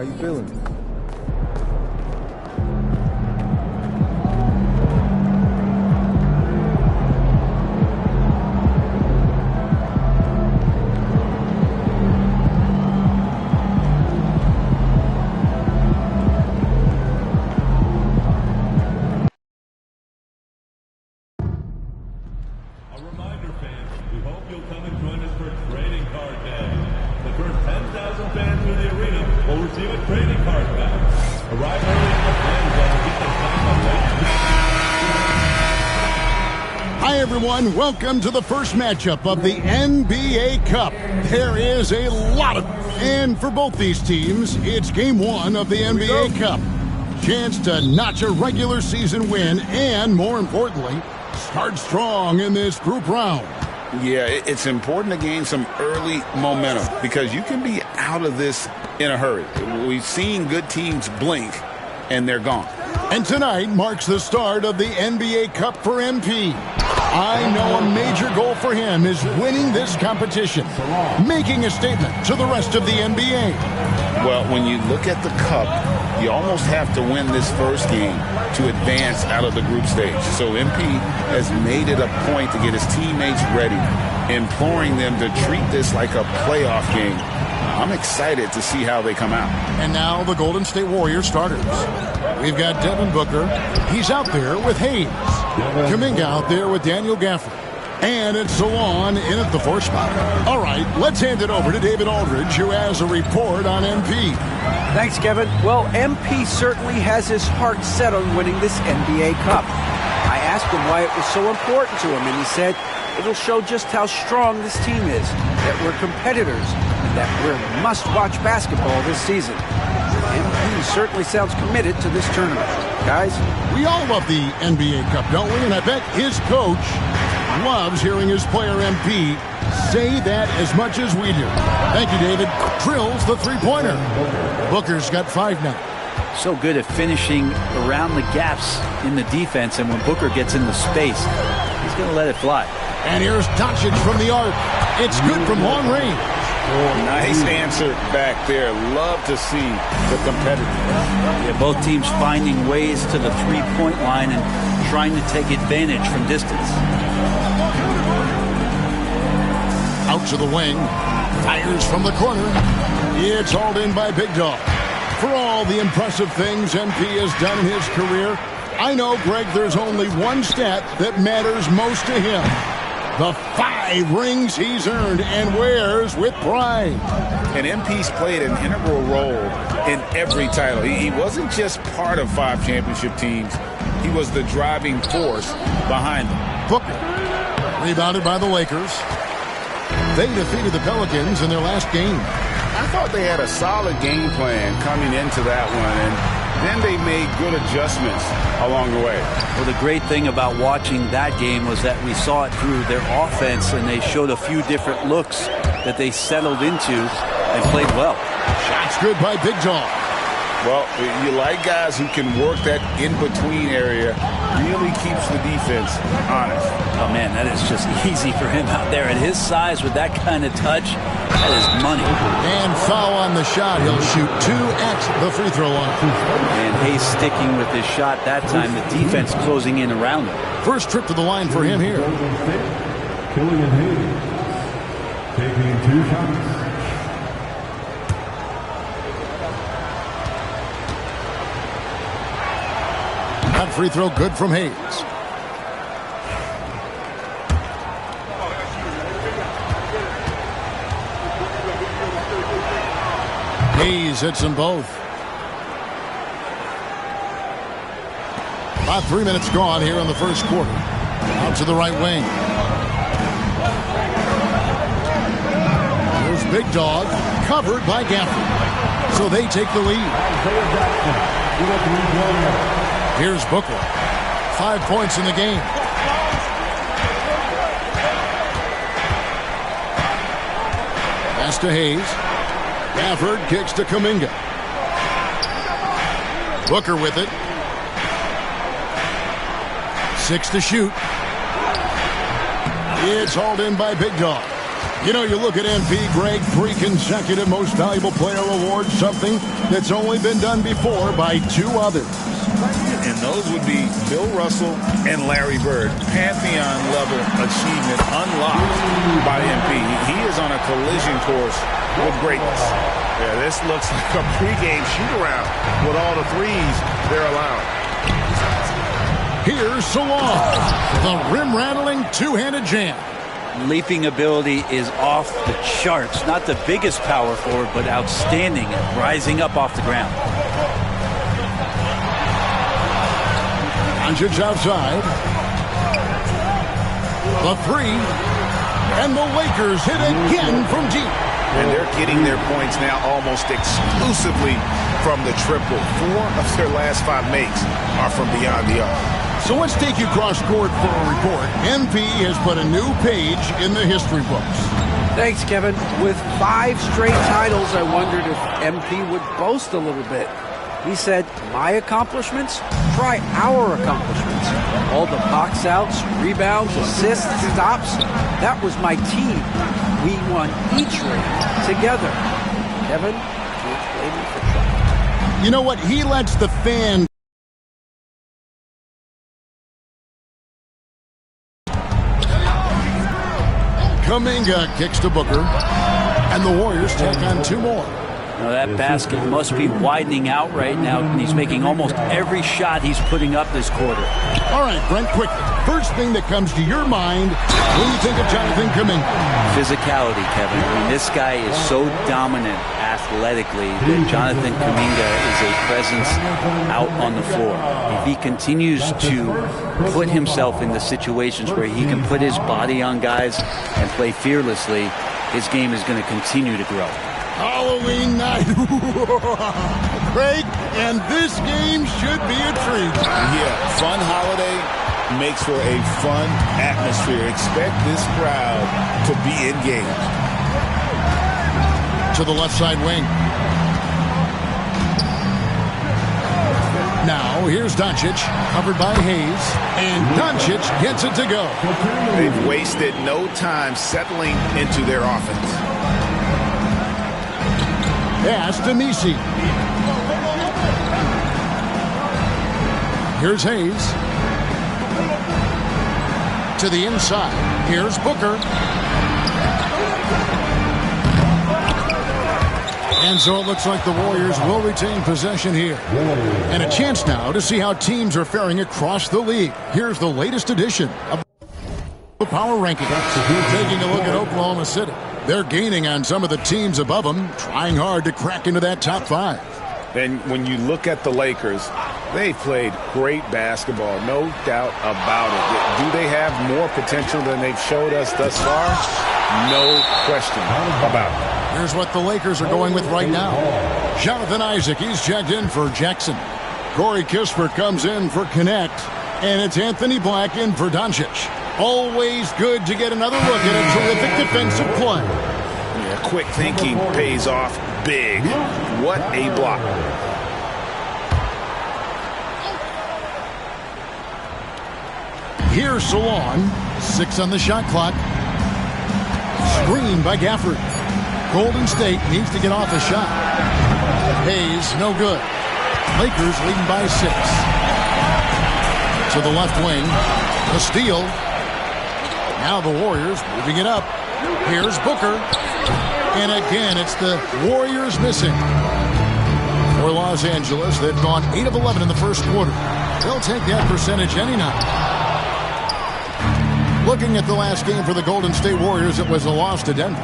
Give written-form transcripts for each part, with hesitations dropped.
How you feeling? Everyone, welcome to the first matchup of the NBA Cup. There is a lot of, and for both these teams, it's game one of the NBA Cup. Chance to notch a regular season win and, more importantly, start strong in this group round. Yeah, it's important to gain some early momentum because you can be out of this in a hurry. We've seen good teams blink and they're gone. And tonight marks the start of the NBA Cup for MP. I know a major goal for him is winning this competition, making a statement to the rest of the NBA. Well, when you look at the Cup, you almost have to win this first game to advance out of the group stage. So MP has made it a point to get his teammates ready, imploring them to treat this like a playoff game. I'm excited to see how they come out. And now the Golden State Warriors starters. We've got Devin Booker. He's out there with Hayes. Kuminga out there with Daniel Gafford. And it's Chillin in at the 4th spot. All right, let's hand it over to David Aldridge, who has a report on MP. Thanks, Kevin. Well, MP certainly has his heart set on winning this NBA Cup. I asked him why it was so important to him, and he said, it'll show just how strong this team is, that we're competitors, and that we're must-watch basketball this season. MP certainly sounds committed to this tournament. Guys? We all love the NBA Cup, don't we? And I bet his coach loves hearing his player MP say that as much as we do. Thank you, David. Drills the three-pointer. Booker's got 5 now. So good at finishing around the gaps in the defense, and when Booker gets into space, he's going to let it fly. And here's Doncic from the arc. It's good from long range. Nice answer back there. Love to see the competitiveness. Yeah, both teams finding ways to the three-point line and trying to take advantage from distance. Out to the wing. Fires from the corner. It's hauled in by Big Dog. For all the impressive things MP has done in his career, I know, Greg, there's only one stat that matters most to him. The 5 rings he's earned and wears with pride. And MP's played an integral role in every title. He wasn't just part of 5 championship teams. He was the driving force behind them. Booker, rebounded by the Lakers. They defeated the Pelicans in their last game. I thought they had a solid game plan coming into that one, and then they made good adjustments along the way. Well, the great thing about watching that game was that we saw it through their offense, and they showed a few different looks that they settled into and played well. Shots good by Big Dog. Well, you like guys who can work that in-between area, really keeps the defense honest. Oh, man, that is just easy for him out there. At his size, with that kind of touch, that is money. And foul on the shot. He'll shoot 2 at the free throw line. And Hayes sticking with his shot that time. The defense closing in around him. First trip to the line for him here. Chillin Hayes taking 2 shots. That free throw good from Hayes. Hayes hits them both. About 3 minutes gone here in the first quarter. Out to the right wing. There's Big Dog, covered by Gafford. So they take the lead. Here's Booker. 5 points in the game. Pass to Hayes. Gafford kicks to Kuminga. Booker with it. 6 to shoot. It's hauled in by Big Dog. You know, you look at MP, Greg, 3 consecutive Most Valuable Player awards, something that's only been done before by 2 others. And those would be Bill Russell and Larry Bird. Pantheon-level achievement unlocked by MP. He is on a collision course with greatness. Yeah, this looks like a pregame shoot-around with all the threes they're allowing. Here's Salon, the rim-rattling two-handed jam. Leaping ability is off the charts. Not the biggest power forward, but outstanding at rising up off the ground. Doncic outside. The 3. And the Lakers hit again from deep. And they're getting their points now almost exclusively from the triple. 4 of their last 5 makes are from beyond the arc. So let's take you cross-court for a report. MP has put a new page in the history books. Thanks, Kevin. With 5 straight titles, I wondered if MP would boast a little bit. He said, my accomplishments? Try our accomplishments. All the box outs, rebounds, assists, stops. That was my team. We won each ring together. Kevin, can't blame me for trying. You know what? He lets the fans Kuminga kicks to Booker, and the Warriors take on 2 more. Now that basket must be widening out right now, and he's making almost every shot he's putting up this quarter. All right, Brent, quickly. First thing that comes to your mind when you think of Jonathan Kuminga. Physicality, Kevin. I mean, this guy is so dominant athletically that Jonathan Kuminga is a presence out on the floor. If he continues to put himself in the situations where he can put his body on guys and play fearlessly, his game is going to continue to grow. Halloween night. Craig, and this game should be a treat. Yeah, fun holiday makes for a fun atmosphere. Expect this crowd to be engaged. To the left side wing. Now, here's Doncic, covered by Hayes, and Doncic gets it to go. They've wasted no time settling into their offense. Pass to Nisi. Here's Hayes. To the inside. Here's Booker. And so it looks like the Warriors will retain possession here. And a chance now to see how teams are faring across the league. Here's the latest edition of the Power Ranking. Taking a look at Oklahoma City. They're gaining on some of the teams above them, trying hard to crack into that top 5. And when you look at the Lakers, they played great basketball, no doubt about it. Do they have more potential than they've showed us thus far? No question about it. Here's what the Lakers are going with right now. Jonathan Isaac, he's checked in for Jackson. Corey Kispert comes in for Connect. And it's Anthony Black in for Doncic. Always good to get another look at a terrific defensive play. Yeah, quick thinking pays off big. What a block. Here's Salon. 6 on the shot clock. Screen by Gafford. Golden State needs to get off a shot. Hayes, no good. Lakers leading by 6. To the left wing. The steal. Now the Warriors moving it up. Here's Booker. And again, it's the Warriors missing. For Los Angeles, they've gone 8 of 11 in the first quarter. They'll take that percentage any night. Looking at the last game for the Golden State Warriors, it was a loss to Denver.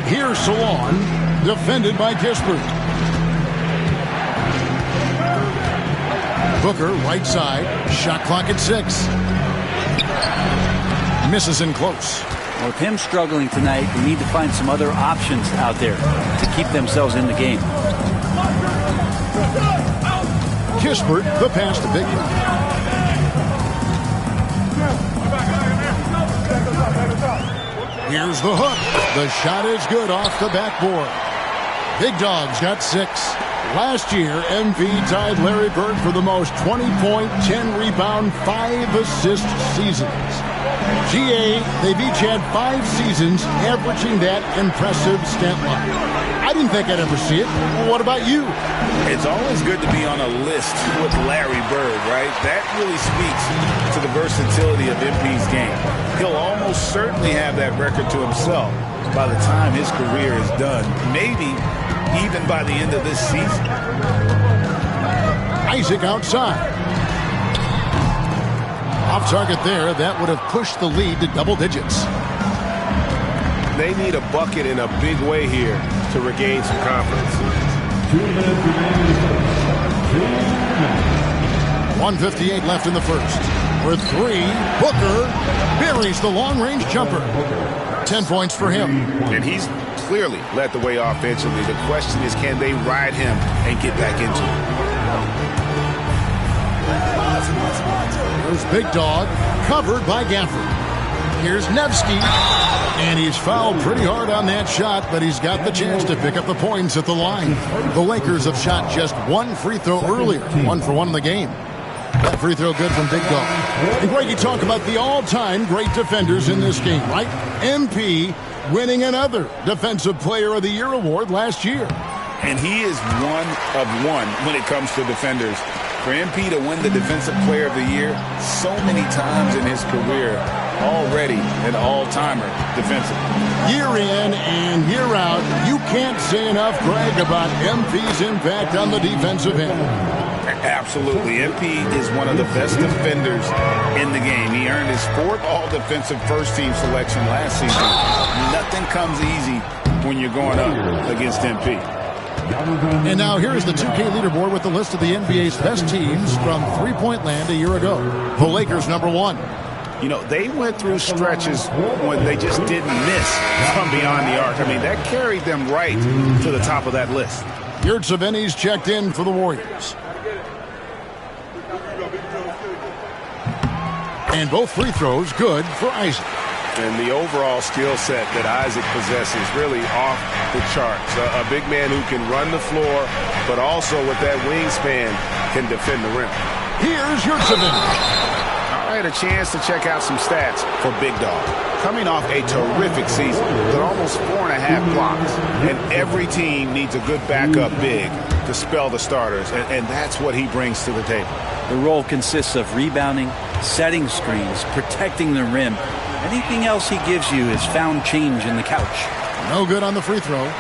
Here's Salon, defended by Kispert. Booker, right side, shot clock at 6. Misses in close. Well, with him struggling tonight, they need to find some other options out there to keep themselves in the game. Kispert, the pass to Biggie. Here's the hook. The shot is good off the backboard. Big Dog's got 6. Last year, MP tied Larry Bird for the most 20-point, 10-rebound, 5-assist seasons. GA, they've each had 5 seasons averaging that impressive stat line. I didn't think I'd ever see it. What about you? It's always good to be on a list with Larry Bird, right? That really speaks to the versatility of MP's game. He'll almost certainly have that record to himself by the time his career is done. Maybe even by the end of this season. Isaac outside. Off target there. That would have pushed the lead to double digits. They need a bucket in a big way here to regain some confidence. 2 minutes remaining. 2 minutes. 1:58 left in the first. For 3, Booker buries the long-range jumper. 10 points for him. And he's clearly led the way offensively. The question is, can they ride him and get back into it? There's Big Dog, covered by Gafford. Here's Nevsky, and he's fouled pretty hard on that shot, but he's got the chance to pick up the points at the line. The Lakers have shot just 1 free throw earlier, 1 for 1 in the game. That free throw good from Big Dog. And Greg, you talk about the all-time great defenders in this game, right? MP winning another Defensive Player of the Year award last year. And he is one of one when it comes to defenders. For MP to win the Defensive Player of the Year so many times in his career, already an all-timer defensively. Year in and year out, you can't say enough, Greg, about MP's impact on the defensive end. Absolutely. MP is one of the best defenders in the game. He earned his 4th all-defensive first-team selection last season. Nothing comes easy when you're going up against MP. And now here is the 2K leaderboard with the list of the NBA's best teams from three-point land a year ago. The Lakers number 1. You know, they went through stretches when they just didn't miss from beyond the arc. I mean, that carried them right to the top of that list. Yurtseven's checked in for the Warriors. And both free throws good for Isaac. And the overall skill set that Isaac possesses really off the charts. A big man who can run the floor, but also with that wingspan can defend the rim. Here's Yurtseven. I had a chance to check out some stats for Big Dog. Coming off a terrific season with almost 4.5 blocks. And every team needs a good backup big to spell the starters. And that's what he brings to the table. The role consists of rebounding, setting screens, protecting the rim. Anything else he gives you is found change in the couch. No good on the free throw.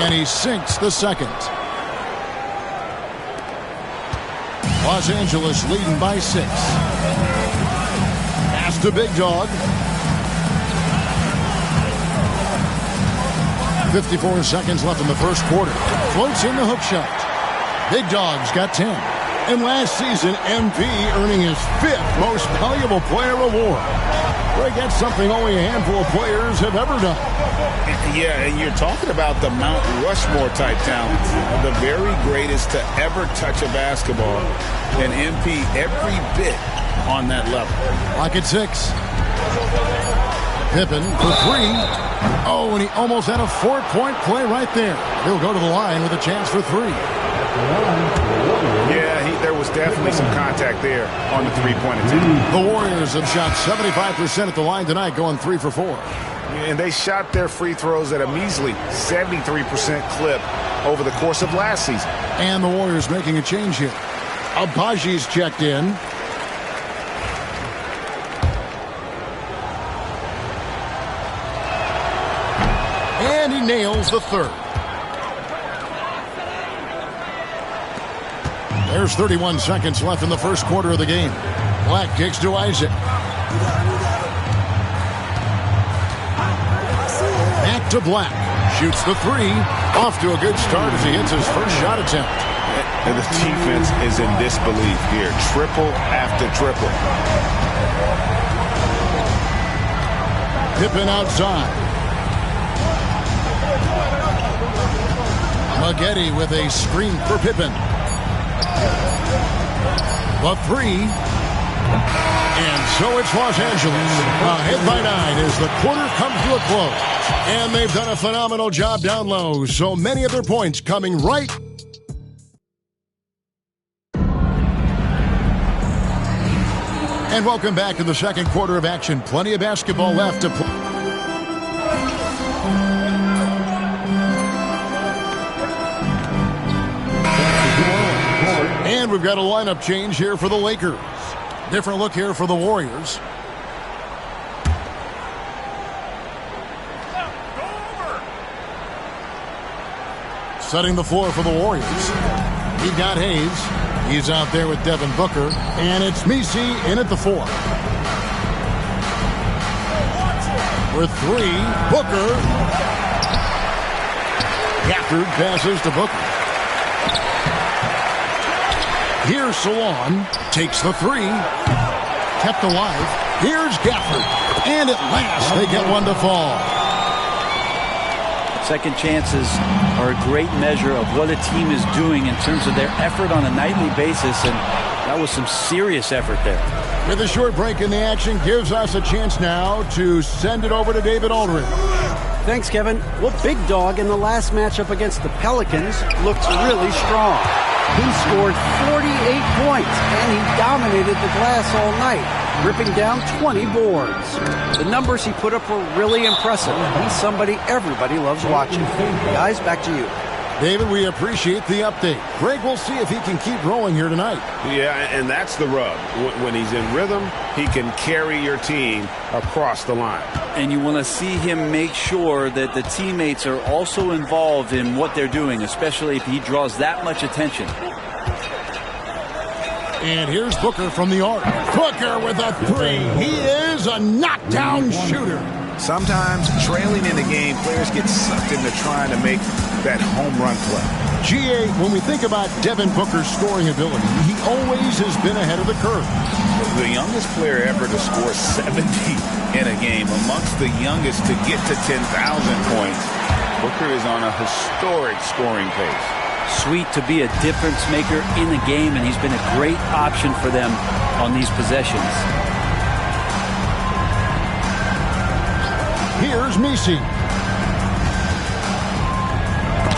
And he sinks the second. Los Angeles leading by 6. Pass to Big Dog. 54 seconds left in the first quarter. Floats in the hook shot. Big Dog's got 10. And last season, MP earning his 5th most valuable player award. Greg, that's something only a handful of players have ever done. Yeah, and you're talking about the Mount Rushmore type talent. The very greatest to ever touch a basketball. And MP every bit on that level. Lock at 6. Pippen for 3. Oh, and he almost had a 4-point play right there. He'll go to the line with a chance for 3. Yeah, there was definitely some contact there on the three-point attempt. The Warriors have shot 75% at the line tonight, going 3 for 4. And they shot their free throws at a measly 73% clip over the course of last season. And the Warriors making a change here. Abaji's checked in. And he nails the third. There's 31 seconds left in the first quarter of the game. Black kicks to Isaac. Back to Black. Shoots the 3. Off to a good start as he hits his first shot attempt. And the defense is in disbelief here. Triple after triple. Pippen outside. Maggette with a screen for Pippen. The 3. And so it's Los Angeles. Ahead by 9 as the quarter comes to a close. And they've done a phenomenal job down low. So many of their points coming right. And welcome back to the second quarter of action. Plenty of basketball left to play. And we've got a lineup change here for the Lakers. Different look here for the Warriors. Setting the floor for the Warriors. We've got Hayes. He's out there with Devin Booker. And it's Messi in at the 4. For 3, Booker. Gafford passes to Booker. Here's Salon. Takes the 3. Kept alive. Here's Gafford. And at last, they get one to fall. Second chances are a great measure of what a team is doing in terms of their effort on a nightly basis, and that was some serious effort there. With a short break in the action, gives us a chance now to send it over to David Aldridge. Thanks, Kevin. Well, Big Dog in the last matchup against the Pelicans looked really strong. He scored 48 points, and he dominated the glass all night, ripping down 20 boards. The numbers he put up were really impressive. He's somebody everybody loves watching. Guys, back to you. David, we appreciate the update. Greg, we'll see if he can keep rolling here tonight. Yeah, and that's the rub. When he's in rhythm, he can carry your team across the line. And you want to see him make sure that the teammates are also involved in what they're doing, especially if he draws that much attention. And here's Booker from the arc. Booker with a 3. He is a knockdown shooter. Sometimes trailing in the game, players get sucked into trying to make that home run play. GA, when we think about Devin Booker's scoring ability, he always has been ahead of the curve. The youngest player ever to score 70 in a game, amongst the youngest to get to 10,000 points. Booker is on a historic scoring pace. Sweet to be a difference maker in the game, and he's been a great option for them on these possessions. Here's Messi.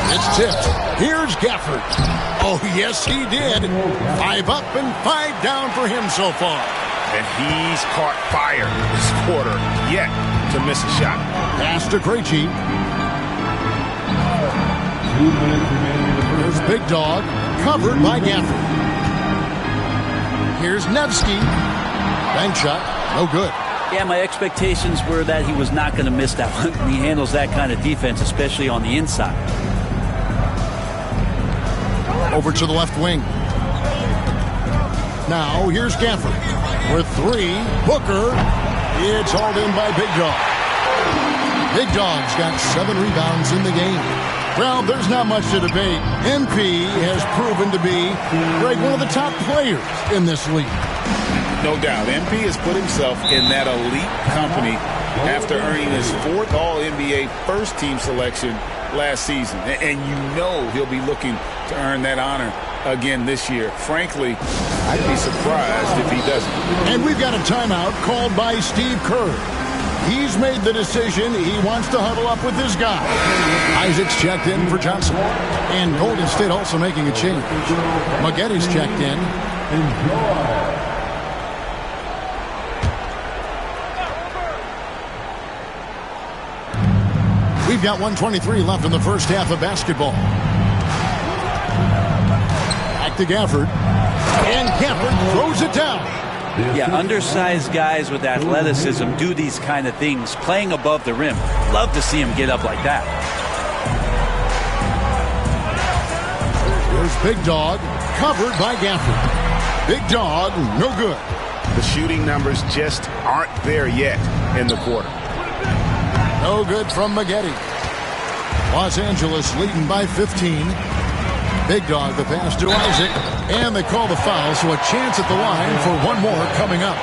It's tipped. Here's Gafford. Oh, yes, he did. 5 up and 5 down for him so far. And he's caught fire this quarter, yet to miss a shot. Pass to Krejci. 2 minutes remaining in the first. There's Big Dog, covered by Gafford. Here's Nevsky. Bank shot, no good. Yeah, my expectations were that he was not going to miss that one. He handles that kind of defense, especially on the inside. Over to the left wing. Now, here's Gafford. For 3, Booker. It's hauled in by Big Dog. Big Dog's got 7 rebounds in the game. Well, there's not much to debate. MP has proven to be, Greg, one of the top players in this league. No doubt. MP has put himself in that elite company after earning his 4th All-NBA first-team selection last season. And you know he'll be looking to earn that honor again this year. Frankly, I'd be surprised if he doesn't. And we've got a timeout called by Steve Kerr. He's made the decision he wants to huddle up with this guy. Isaac's checked in for Johnson. And Golden State also making a change. Maggetti's checked in. Enjoy. We've got 1:23 left in the first half of basketball. Back to Gafford. And Gafford throws it down. Yeah, undersized guys with athleticism do these kind of things, playing above the rim. Love to see him get up like that. There's Big Dog, covered by Gafford. Big Dog, no good. The shooting numbers just aren't there yet in the quarter. No good from Maggetti. Los Angeles leading by 15. Big Dog, the pass to Isaac. And they call the foul, so a chance at the line for one more coming up.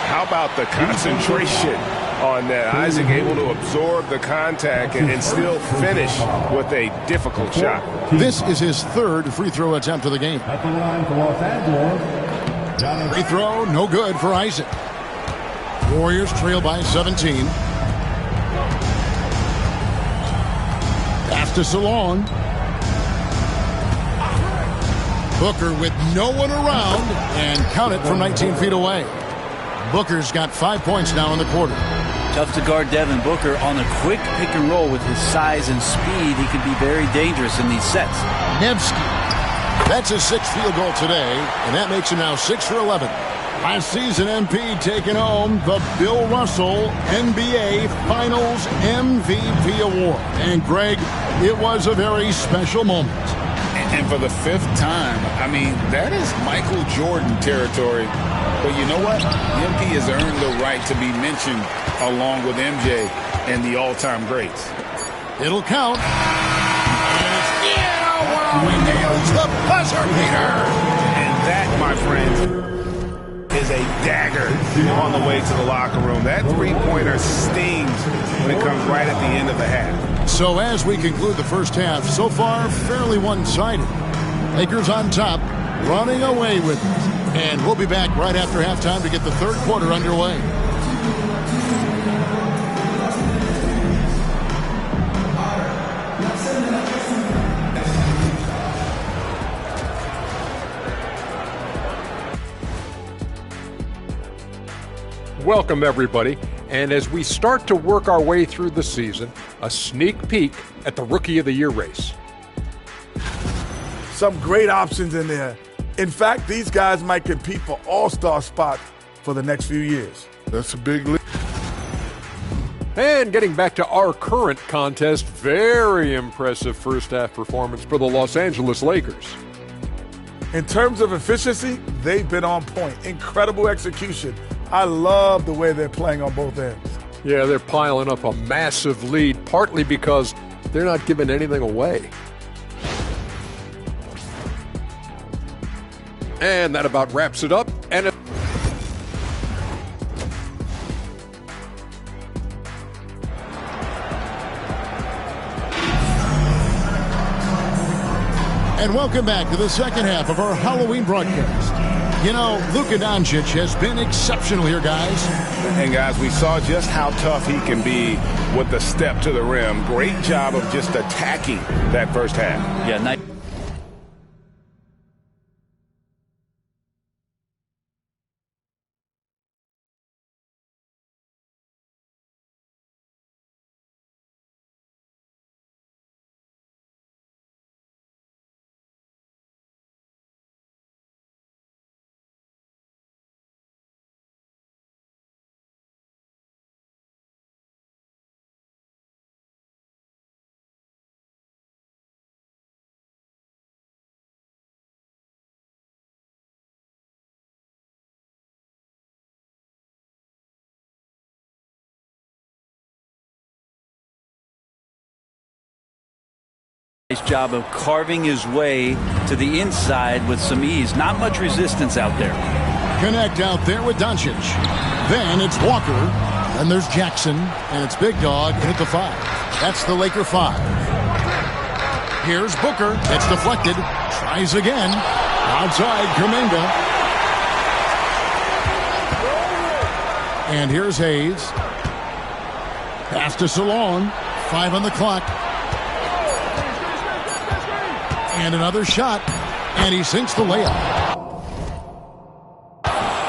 How about the concentration on that? Isaac able to absorb the contact and still finish with a difficult shot. This is his 3rd free throw attempt of the game. At the line for Los Angeles, Free throw, no good for Isaac. Warriors trail by 17. Pass to Salon. Booker with no one around, and count it from 19 feet away. Booker's got 5 points now in the quarter. Tough to guard Devin Booker on a quick pick and roll with his size and speed. He can be very dangerous in these sets. Nevsky. That's his 6th field goal today, and that makes him now 6 for 11. Last season, MP taking home the Bill Russell NBA Finals MVP award. And Greg, it was a very special moment. And for the 5th time, I mean, that is Michael Jordan territory. But you know what? MP has earned the right to be mentioned along with MJ and the all-time greats. It'll count. Wow, he nails the buzzer beater. And that, my friends, is a dagger on the way to the locker room. That three-pointer stings when it comes right at the end of the half. So as we conclude the first half, so far fairly one-sided. Lakers on top, running away with it. And we'll be back right after halftime to get the third quarter underway. Welcome, everybody. And as we start to work our way through the season, a sneak peek at the Rookie of the Year race. Some great options in there. In fact, these guys might compete for all-star spots for the next few years. That's a big leap. And getting back to our current contest, very impressive first-half performance for the Los Angeles Lakers. In terms of efficiency, they've been on point. Incredible execution. I love the way they're playing on both ends. Yeah, they're piling up a massive lead, partly because they're not giving anything away. And that about wraps it up. And welcome back to the second half of our Halloween broadcast. You know, Luka Doncic has been exceptional here, guys. And, guys, we saw just how tough he can be with the step to the rim. Great job of just attacking that first half. Yeah, nice. Nice job of carving his way to the inside with some ease. Not much resistance out there. Connect out there with Doncic. Then it's Walker. Then there's Jackson. And it's Big Dog in at the 5. That's the Laker 5. Here's Booker. It's deflected. Tries again. Outside Kuminga. And here's Hayes. Pass to Salon. 5 on the clock. And another shot, and he sinks the layup.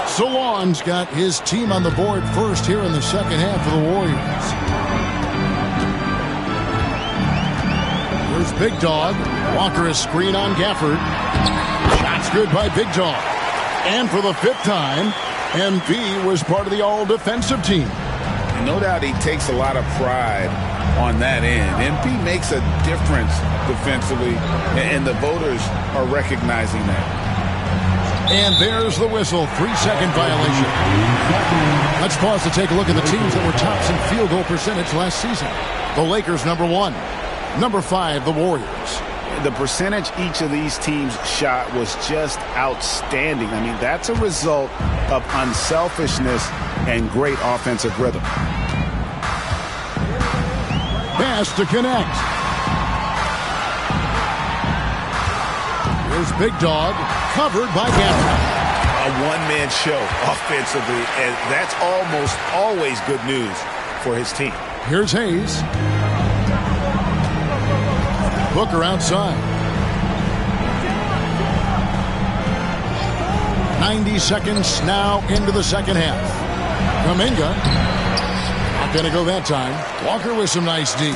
Salon's got his team on the board first here in the second half for the Warriors. Here's Big Dog. Walker is screen on Gafford. Shot's good by Big Dog. And for the 5th time, MP was part of the all-defensive team. No doubt he takes a lot of pride on that end. MP makes a difference defensively, and the voters are recognizing that. And there's the whistle. 3-second violation. Let's pause to take a look at the teams that were tops in field goal percentage last season. The Lakers, number 1. Number 5, the Warriors. The percentage each of these teams shot was just outstanding. I mean, that's a result of unselfishness and great offensive rhythm. Pass to connect. Here's Big Dog, covered by Gafford. a one-man show offensively, and that's almost always good news for his team. Here's Hayes. Booker outside. 90 seconds now into the second half. Kuminga. Not going to go that time. Walker with some nice D.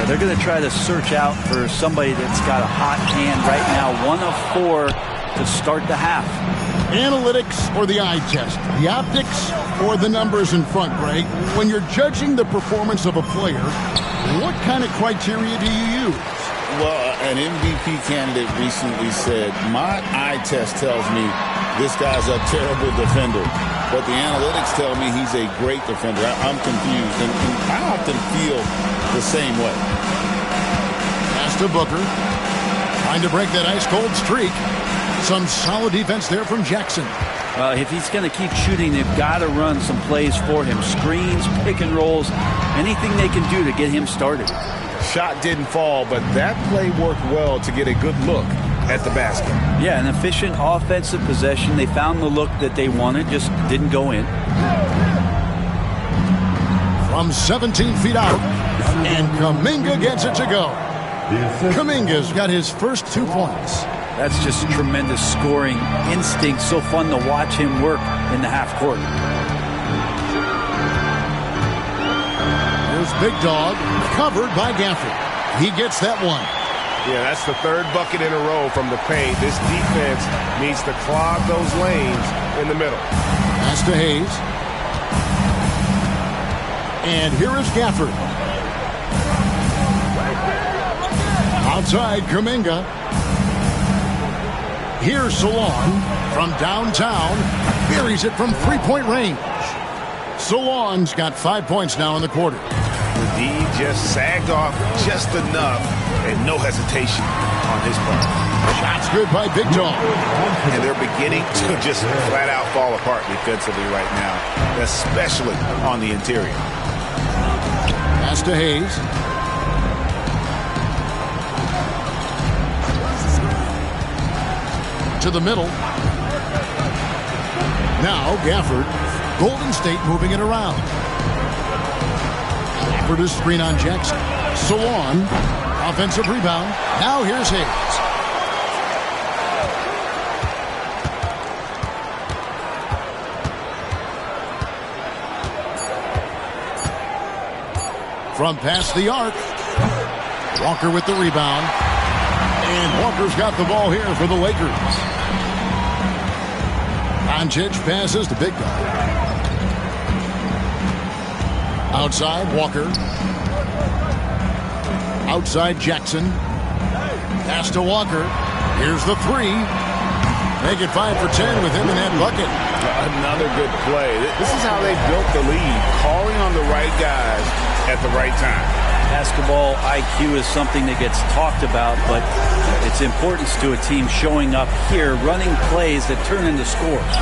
They're going to try to search out for somebody that's got a hot hand right now. 1 of 4 to start the half. Analytics or the eye test? The optics or the numbers in front, Greg? When you're judging the performance of a player, what kind of criteria do you use? Well, an MVP candidate recently said, my eye test tells me this guy's a terrible defender, but the analytics tell me he's a great defender. I'm confused, and I often feel the same way. Pass to Booker. Trying to break that ice-cold streak. Some solid defense there from Jackson. Well, if he's going to keep shooting, they've got to run some plays for him. Screens, pick and rolls, anything they can do to get him started. Shot didn't fall, but that play worked well to get a good look at the basket. Yeah, an efficient offensive possession. They found the look that they wanted, just didn't go in. From 17 feet out, and Kuminga gets it to go. Kuminga's got his first 2 points. That's just tremendous scoring instinct. So fun to watch him work in the half court. Here's Big Dog, covered by Gafford. He gets that one. Yeah, that's the third bucket in a row from the paint. This defense needs to clog those lanes in the middle. Pass to Hayes. And here is Gafford. Outside, Kuminga. Here's Salon from downtown. Buries it from three-point range. Salon's got 5 points now in the quarter. The D just sagged off just enough, and no hesitation on his part. Shots good by Big Dog. And they're beginning to just flat out fall apart defensively right now, especially on the interior. Pass to Hayes. To the middle. Now Gafford. Golden State moving it around. Gafford is screen on Jackson. Salon. Offensive rebound. Now here's Hayes. From past the arc. Walker with the rebound. And Walker's got the ball here for the Lakers. Doncic passes to Big Dog. Outside, Walker. Outside, Jackson. Pass to Walker. Here's the three. Make it 5 for 10 with him in that bucket. Another good play. This is how they built the lead, calling on the right guys at the right time. Basketball IQ is something that gets talked about, but its importance to a team showing up here, running plays that turn into scores.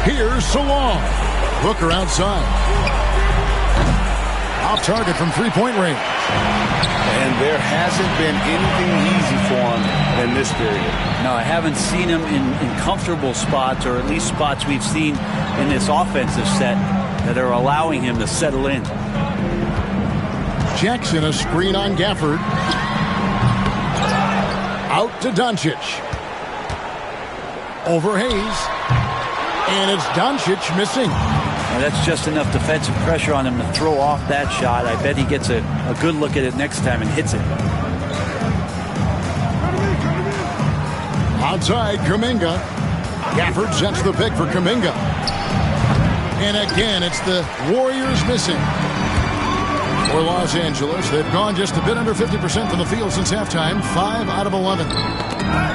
Here's Salon. Booker outside. Off target from three-point range. And there hasn't been anything easy for him in this period. No, I haven't seen him in comfortable spots, or at least spots we've seen in this offensive set that are allowing him to settle in. Jackson, a screen on Gafford. Out to Doncic. Over Hayes. And it's Doncic missing. Now that's just enough defensive pressure on him to throw off that shot. I bet he gets a good look at it next time and hits it. Outside, Kuminga. Gafford sets the pick for Kuminga. And again, it's the Warriors missing. For Los Angeles, they've gone just a bit under 50% from the field since halftime. 5 out of 11.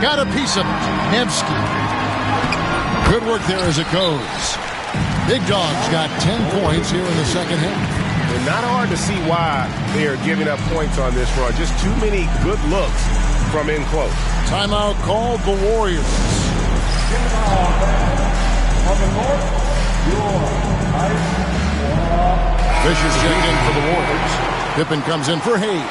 Got a piece of it. Nevsky. Good work there as it goes. Big Dog's got 10 points here in the second half. And not hard to see why they are giving up points on this run. Just too many good looks from in close. Timeout called the Warriors. Fisher's checked in for the Warriors. Pippen comes in for Hayes.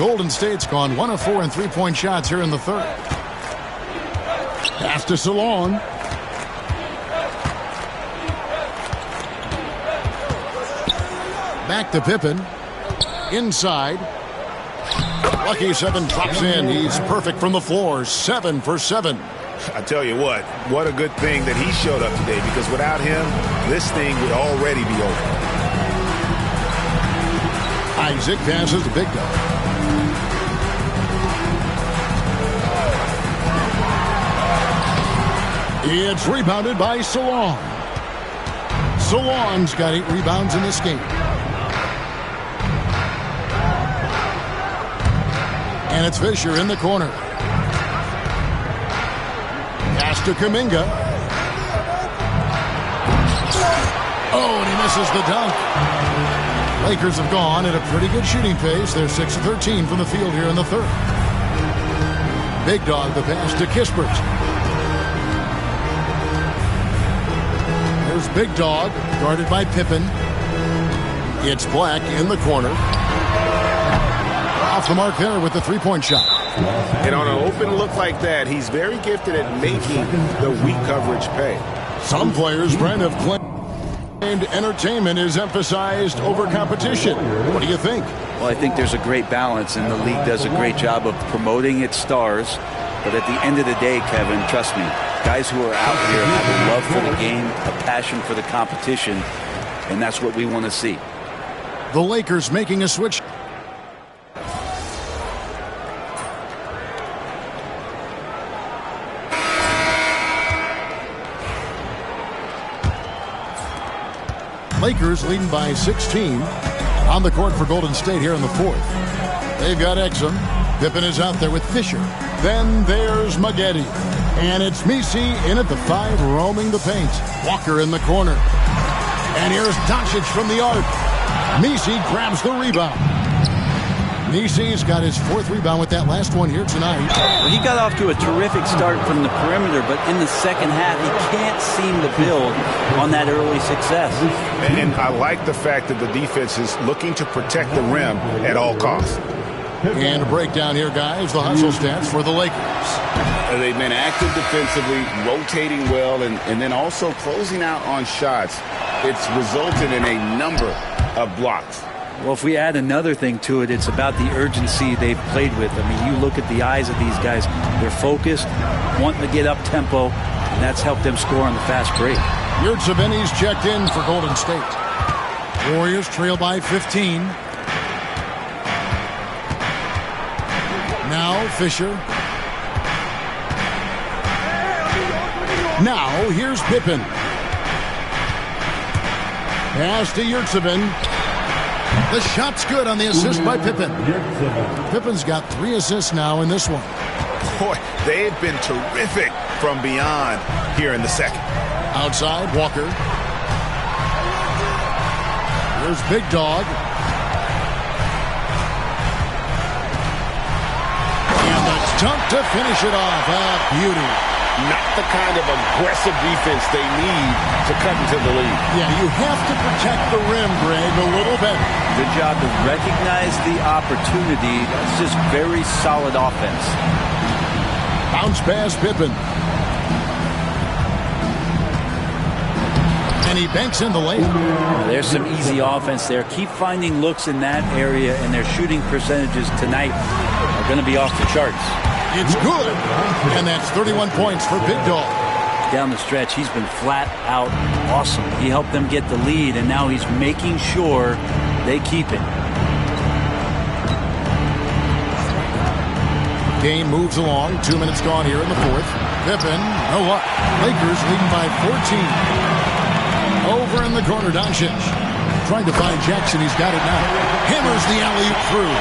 Golden State's gone 1 of 4 in three-point shots here in the third. Pass to Chillin. Back to Pippen. Inside. Lucky 7 drops in. He's perfect from the floor. 7 for 7. I tell you what a good thing that he showed up today, because without him, this thing would already be over. Isaac passes to Big Dog. It's rebounded by Chillin. Chillin's got 8 rebounds in this game. And it's Fisher in the corner. Pass to Kuminga. Oh, and he misses the dunk. Lakers have gone at a pretty good shooting pace. They're 6 of 13 from the field here in the third. Big Dog the pass to Kispert. There's Big Dog, guarded by Pippen. It's Black in the corner. Off the mark there with the three-point shot. And on an open look like that, he's very gifted at making the weak coverage pay. Some players, Brent, have claimed entertainment is emphasized over competition. What do you think? Well, I think there's a great balance, and the league does a great job of promoting its stars. But at the end of the day, Kevin, trust me, guys who are out here have a love for the game, a passion for the competition, and that's what we want to see. The Lakers making a switch. Lakers leading by 16 on the court for Golden State here in the fourth. They've got Exum. Pippen is out there with Fisher. Then there's Maggette. And it's Misi in at the 5, roaming the paint. Walker in the corner. And here's Doncic from the arc. Misi grabs the rebound. Misi's got his 4th rebound with that last one here tonight. Well, he got off to a terrific start from the perimeter, but in the second half, he can't seem to build on that early success. And I like the fact that the defense is looking to protect the rim at all costs. And a breakdown here, guys. The hustle stats for the Lakers. They've been active defensively, rotating well, and then also closing out on shots. It's resulted in a number of blocks. Well, if we add another thing to it, it's about the urgency they've played with. I mean, you look at the eyes of these guys. They're focused, wanting to get up tempo, and that's helped them score on the fast break. Yurtseven's checked in for Golden State. Warriors trail by 15. Now Fisher. Now here's Pippen. Pass to Yurtseven. The shot's good on the assist by Pippen. Pippen's got 3 assists now in this one. Boy, they've been terrific from beyond here in the second. Outside, Walker. Here's Big Dog. And the dunk to finish it off. Beauty. Not the kind of aggressive defense they need to cut into the lead. Yeah, you have to protect the rim, Greg, a little better. Good job to recognize the opportunity. That's just very solid offense. Bounce pass, Pippen. And he banks in the lane. There's some easy offense there. Keep finding looks in that area, and their shooting percentages tonight are going to be off the charts. It's good. And that's 31 points for Big Dog. Down the stretch, he's been flat out awesome. He helped them get the lead, and now he's making sure they keep it. Game moves along. 2 minutes gone here in the fourth. Pippen, no luck. Lakers leading by 14. Over in the corner, Doncic. Trying to find Jackson. He's got it now. Hammers the alley-oop through.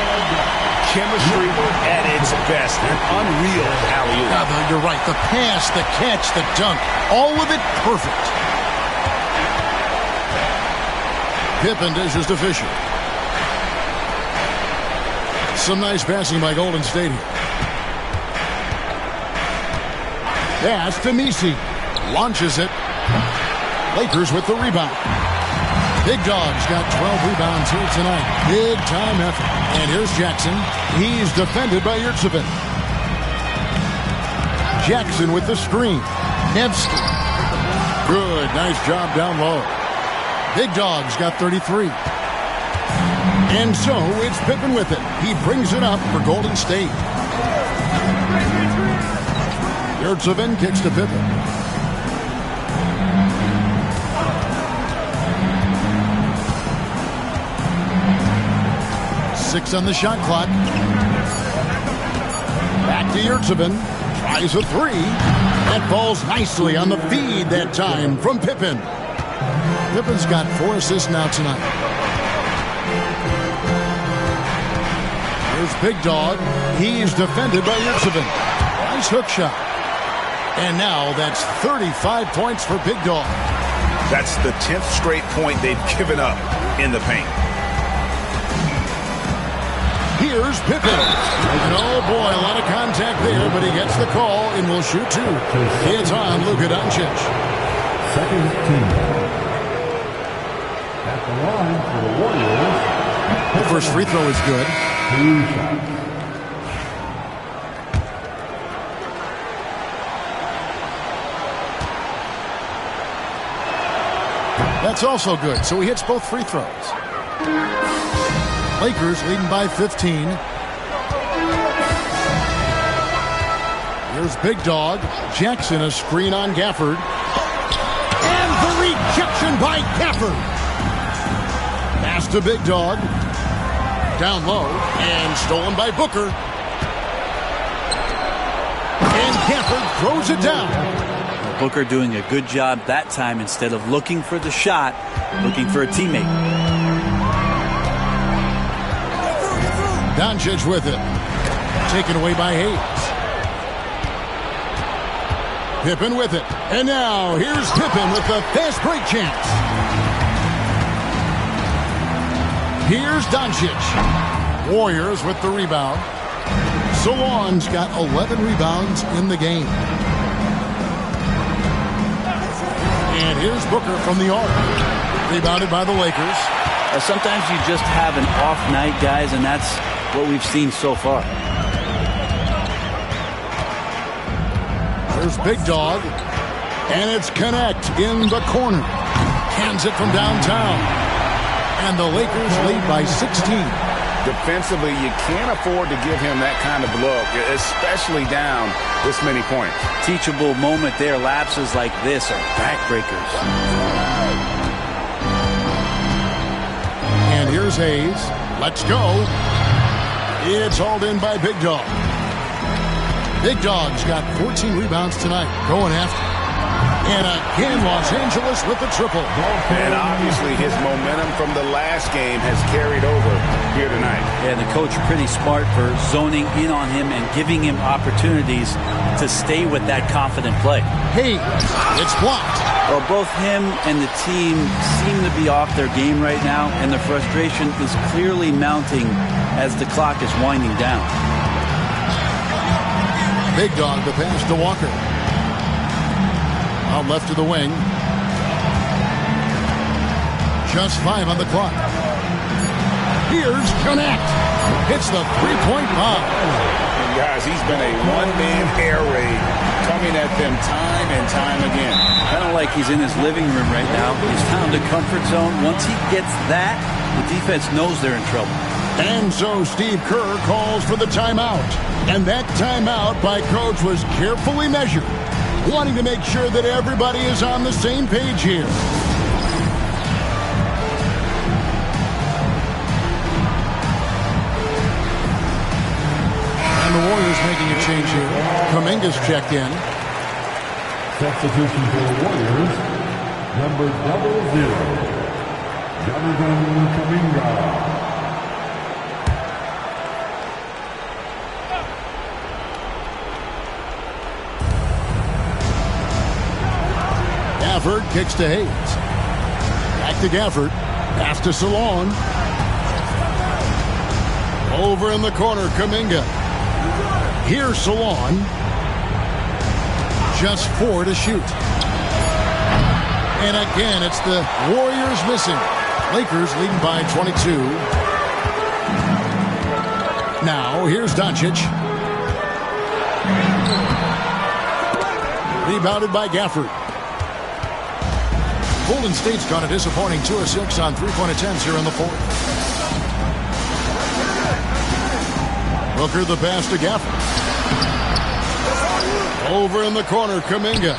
Chemistry at its best. An unreal alley-oop. You're right. The pass, the catch, the dunk. All of it perfect. Pippen dishes to Fisher. Some nice passing by Golden State here. Pass to Misi. Launches it. Lakers with the rebound. Big Dog's got 12 rebounds here tonight. Big time effort. And here's Jackson. He's defended by Yurtsevin. Jackson with the screen. Nevsky. Good, nice job down low. Big Dog's got 33. And so it's Pippen with it. He brings it up for Golden State. Yurtsevin kicks to Pippen. 6 on the shot clock. Back to Yurtsevin. Tries a 3. That falls nicely on the feed that time from Pippen. Pippen's got 4 assists now tonight. Here's Big Dog. He's defended by Yurtsevin. Nice hook shot. And now that's 35 points for Big Dog. That's the 10th straight point they've given up in the paint. Here's Pippen. And oh boy, a lot of contact there, but he gets the call and will shoot 2. It's on Luka Doncic. Second team. At the line for the Warriors. The first free throw is good. 2 shots. That's also good, so he hits both free throws. Lakers leading by 15. Here's Big Dog. Jackson a screen on Gafford. And the rejection by Gafford. Pass to Big Dog. Down low and stolen by Booker. And Gafford throws it down. Booker doing a good job that time instead of looking for the shot, looking for a teammate. Doncic with it. Taken away by Hayes. Pippen with it. And now here's Pippen with the fast break chance. Here's Doncic. Warriors with the rebound. Solon's got 11 rebounds in the game. And here's Booker from the arc. Rebounded by the Lakers. Sometimes you just have an off night, guys, and that's what we've seen so far. There's Big Dog. And it's Connect in the corner. Hands it from downtown. And the Lakers lead by 16. Defensively, you can't afford to give him that kind of look, especially down this many points. Teachable moment there. Lapses like this are backbreakers. And here's Hayes. Let's go. It's hauled in by Big Dog. Big Dog's got 14 rebounds tonight. Going after. And again, Los Angeles with the triple. And obviously his momentum from the last game has carried over here tonight. Yeah, the coach pretty smart for zoning in on him and giving him opportunities to stay with that confident play. Hayes, it's blocked. Well, both him and the team seem to be off their game right now, and the frustration is clearly mounting as the clock is winding down. Big Dog, the pass to Walker. Out left to the wing. Just 5 on the clock. Here's Connect. Hits the three-point bomb. And guys, he's been a one-man air raid coming at them time and time again. Kind of like he's in his living room right now. He's found a comfort zone. Once he gets that, the defense knows they're in trouble. And so Steve Kerr calls for the timeout. And that timeout by Coach was carefully measured, wanting to make sure that everybody is on the same page here. And the Warriors making a change here. Kuminga's checked in. Substitution for the Warriors, number 00, Jonathan Kuminga. Gafford kicks to Hayes. Back to Gafford. Pass to Solon. Over in the corner, Kuminga. Here's Solon. Just 4 to shoot. And again, it's the Warriors missing. Lakers leading by 22. Now, here's Doncic. Rebounded by Gafford. Golden State's gone a disappointing 2 of 6 on three-point attempts here in the fourth. Booker the pass to Gafford. Over in the corner, Kuminga.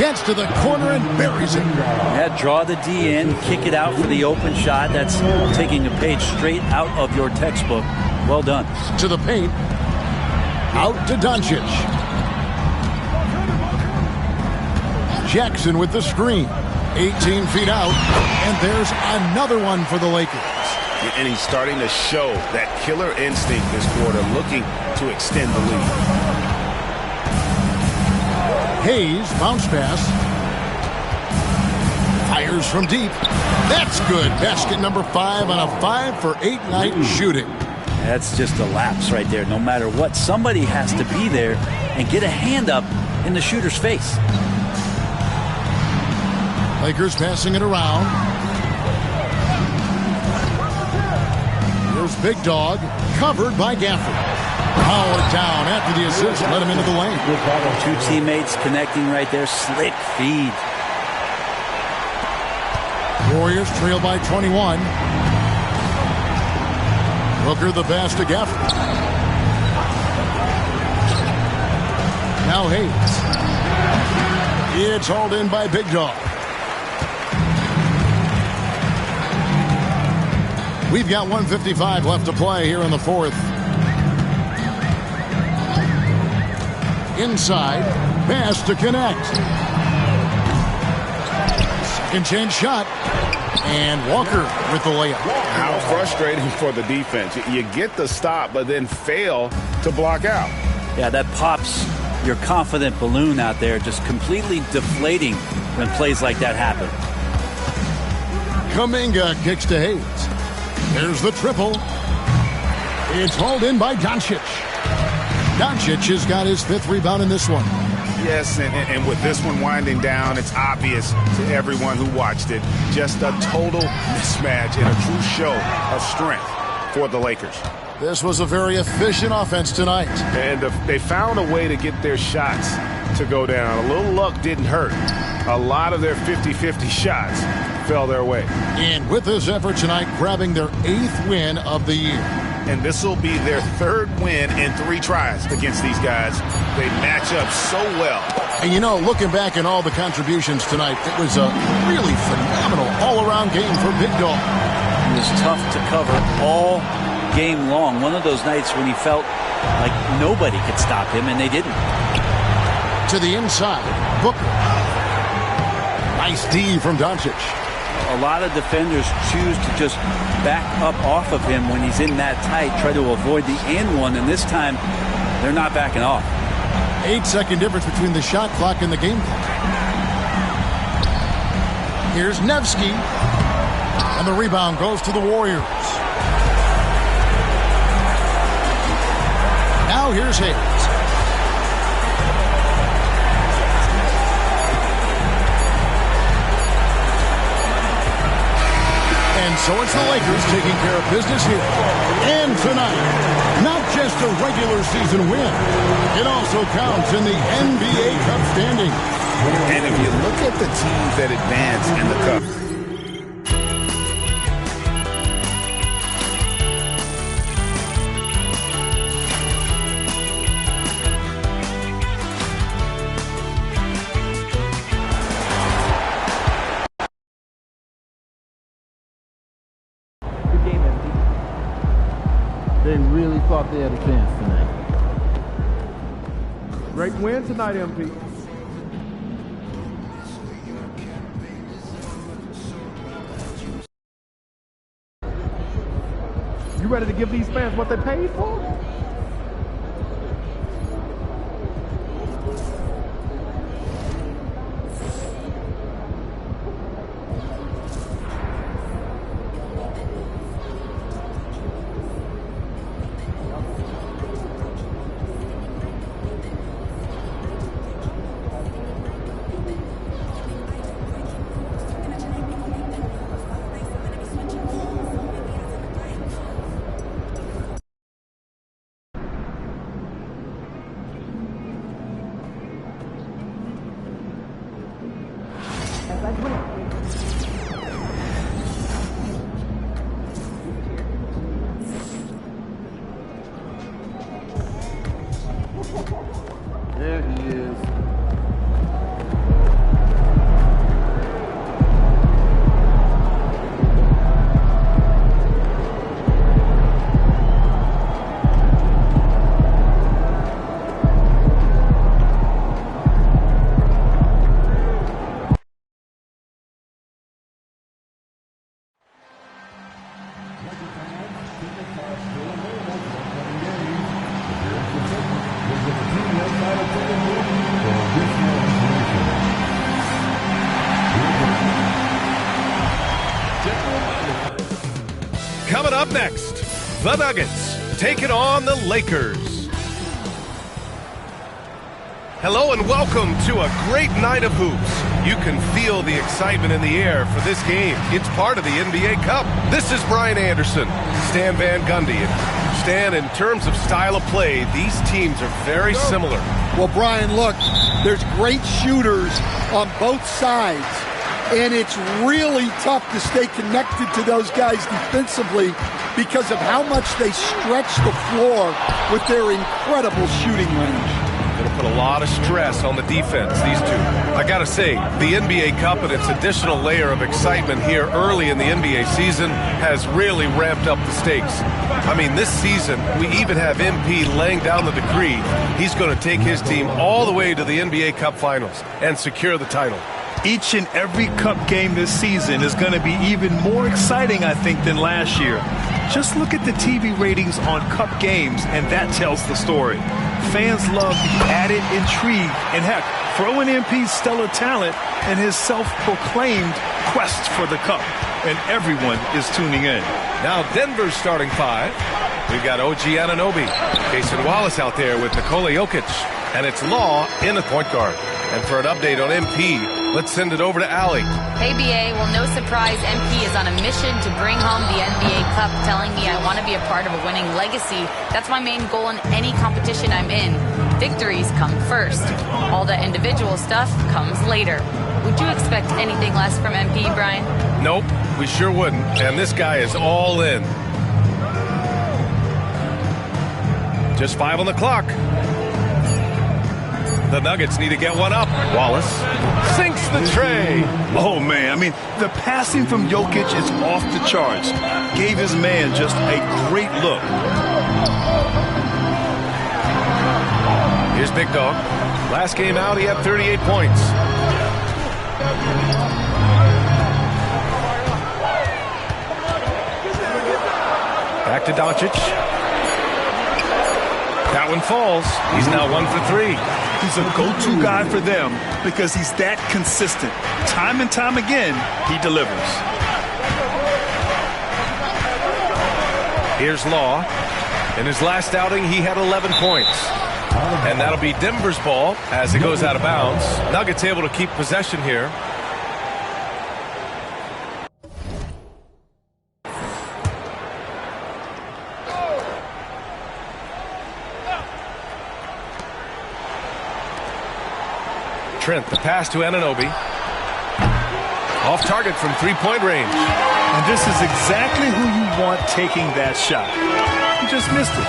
Gets to the corner and buries it. Yeah, draw the D in, kick it out for the open shot. That's taking a page straight out of your textbook. Well done. To the paint. Out to Doncic. Jackson with the screen. 18 feet out. And there's another one for the Lakers. And he's starting to show that killer instinct this quarter, looking to extend the lead. Hayes, bounce pass. Fires from deep. That's good. Basket number 5 on a 5-for-8 night shooting. That's just a lapse right there. No matter what, somebody has to be there and get a hand up in the shooter's face. Lakers passing it around. Here's Big Dog, covered by Gafford. Powered down after the assist, let him into the lane. Two teammates connecting right there. Slick feed. Warriors trail by 21. Booker the pass to Gafford. Now Hayes. It's hauled in by Big Dog. We've got 1:55 left to play here in the fourth. Inside, pass to connect. Second chance shot. And Walker with the layup. How frustrating for the defense. You get the stop, but then fail to block out. Yeah, that pops your confident balloon out there, just completely deflating when plays like that happen. Kuminga kicks to Hayes. There's the triple. It's hauled in by Doncic. Doncic has got his 5th rebound in this one. Yes, and with this one winding down, it's obvious to everyone who watched it. Just a total mismatch and a true show of strength for the Lakers. This was a very efficient offense tonight. And they found a way to get their shots to go down. A little luck didn't hurt. A lot of their 50-50 shots fell their way. And with this effort tonight, grabbing their 8th win of the year. And this will be their 3rd win in 3 tries against these guys. They match up so well. And you know, looking back at all the contributions tonight, it was a really phenomenal all-around game for Big Dog. It was tough to cover all game long. One of those nights when he felt like nobody could stop him, and they didn't. To the inside, Booker. Nice D from Doncic. A lot of defenders choose to just back up off of him when he's in that tight, try to avoid the and one, and this time they're not backing off. 8-second difference between the shot clock and the game clock. Here's Nevsky, and the rebound goes to the Warriors. Now here's Hayes. And so it's the Lakers taking care of business here. And tonight, not just a regular season win, it also counts in the NBA Cup standing. And if you look at the teams that advance in the Cup, They really thought they had a chance tonight. Great win tonight, MP. You ready to give these fans what they paid for? There he is. Coming up next, the Nuggets taking on the Lakers. Hello and welcome to a great night of hoops. You can feel the excitement in the air for this game. It's part of the NBA Cup. This is Brian Anderson, Stan Van Gundy. And Stan, in terms of style of play, these teams are very similar. Well, Brian, look, there's great shooters on both sides. And it's really tough to stay connected to those guys defensively because of how much they stretch the floor with their incredible shooting range. Going to put a lot of stress on the defense, these two. I got to say, the NBA Cup and its additional layer of excitement here early in the NBA season has really ramped up the stakes. I mean, this season, we even have MP laying down the decree. He's going to take his team all the way to the NBA Cup Finals and secure the title. Each and every Cup game this season is going to be even more exciting, I think, than last year. Just look at the TV ratings on Cup games, and that tells the story. Fans love the added intrigue and, heck, throw in MP's stellar talent and his self-proclaimed quest for the Cup, and everyone is tuning in. Now Denver's starting five. We've got OG Anunoby, Jason Wallace out there with Nikola Jokic, and it's Law in the point guard. And for an update on MP, let's send it over to Allie. Hey, BA. Well, no surprise, MP is on a mission to bring home the NBA Cup, telling me I want to be a part of a winning legacy. That's my main goal in any competition I'm in. Victories come first. All the individual stuff comes later. Would you expect anything less from MP, Brian? Nope, we sure wouldn't. And this guy is all in. Just 5 on the clock. The Nuggets need to get one up. Wallace sinks the tray. Oh, man. I mean, the passing from Jokic is off the charts. Gave his man just a great look. Here's Big Dog. Last game out, he had 38 points. Back to Doncic. That one falls. He's now 1 for 3. He's a go-to guy for them because he's that consistent. Time and time again, he delivers. Here's Law. In his last outing, he had 11 points. And that'll be Denver's ball as it goes out of bounds. Nuggets able to keep possession here. Trent, the pass to Anunoby. Off target from three-point range. And this is exactly who you want taking that shot. He just missed it.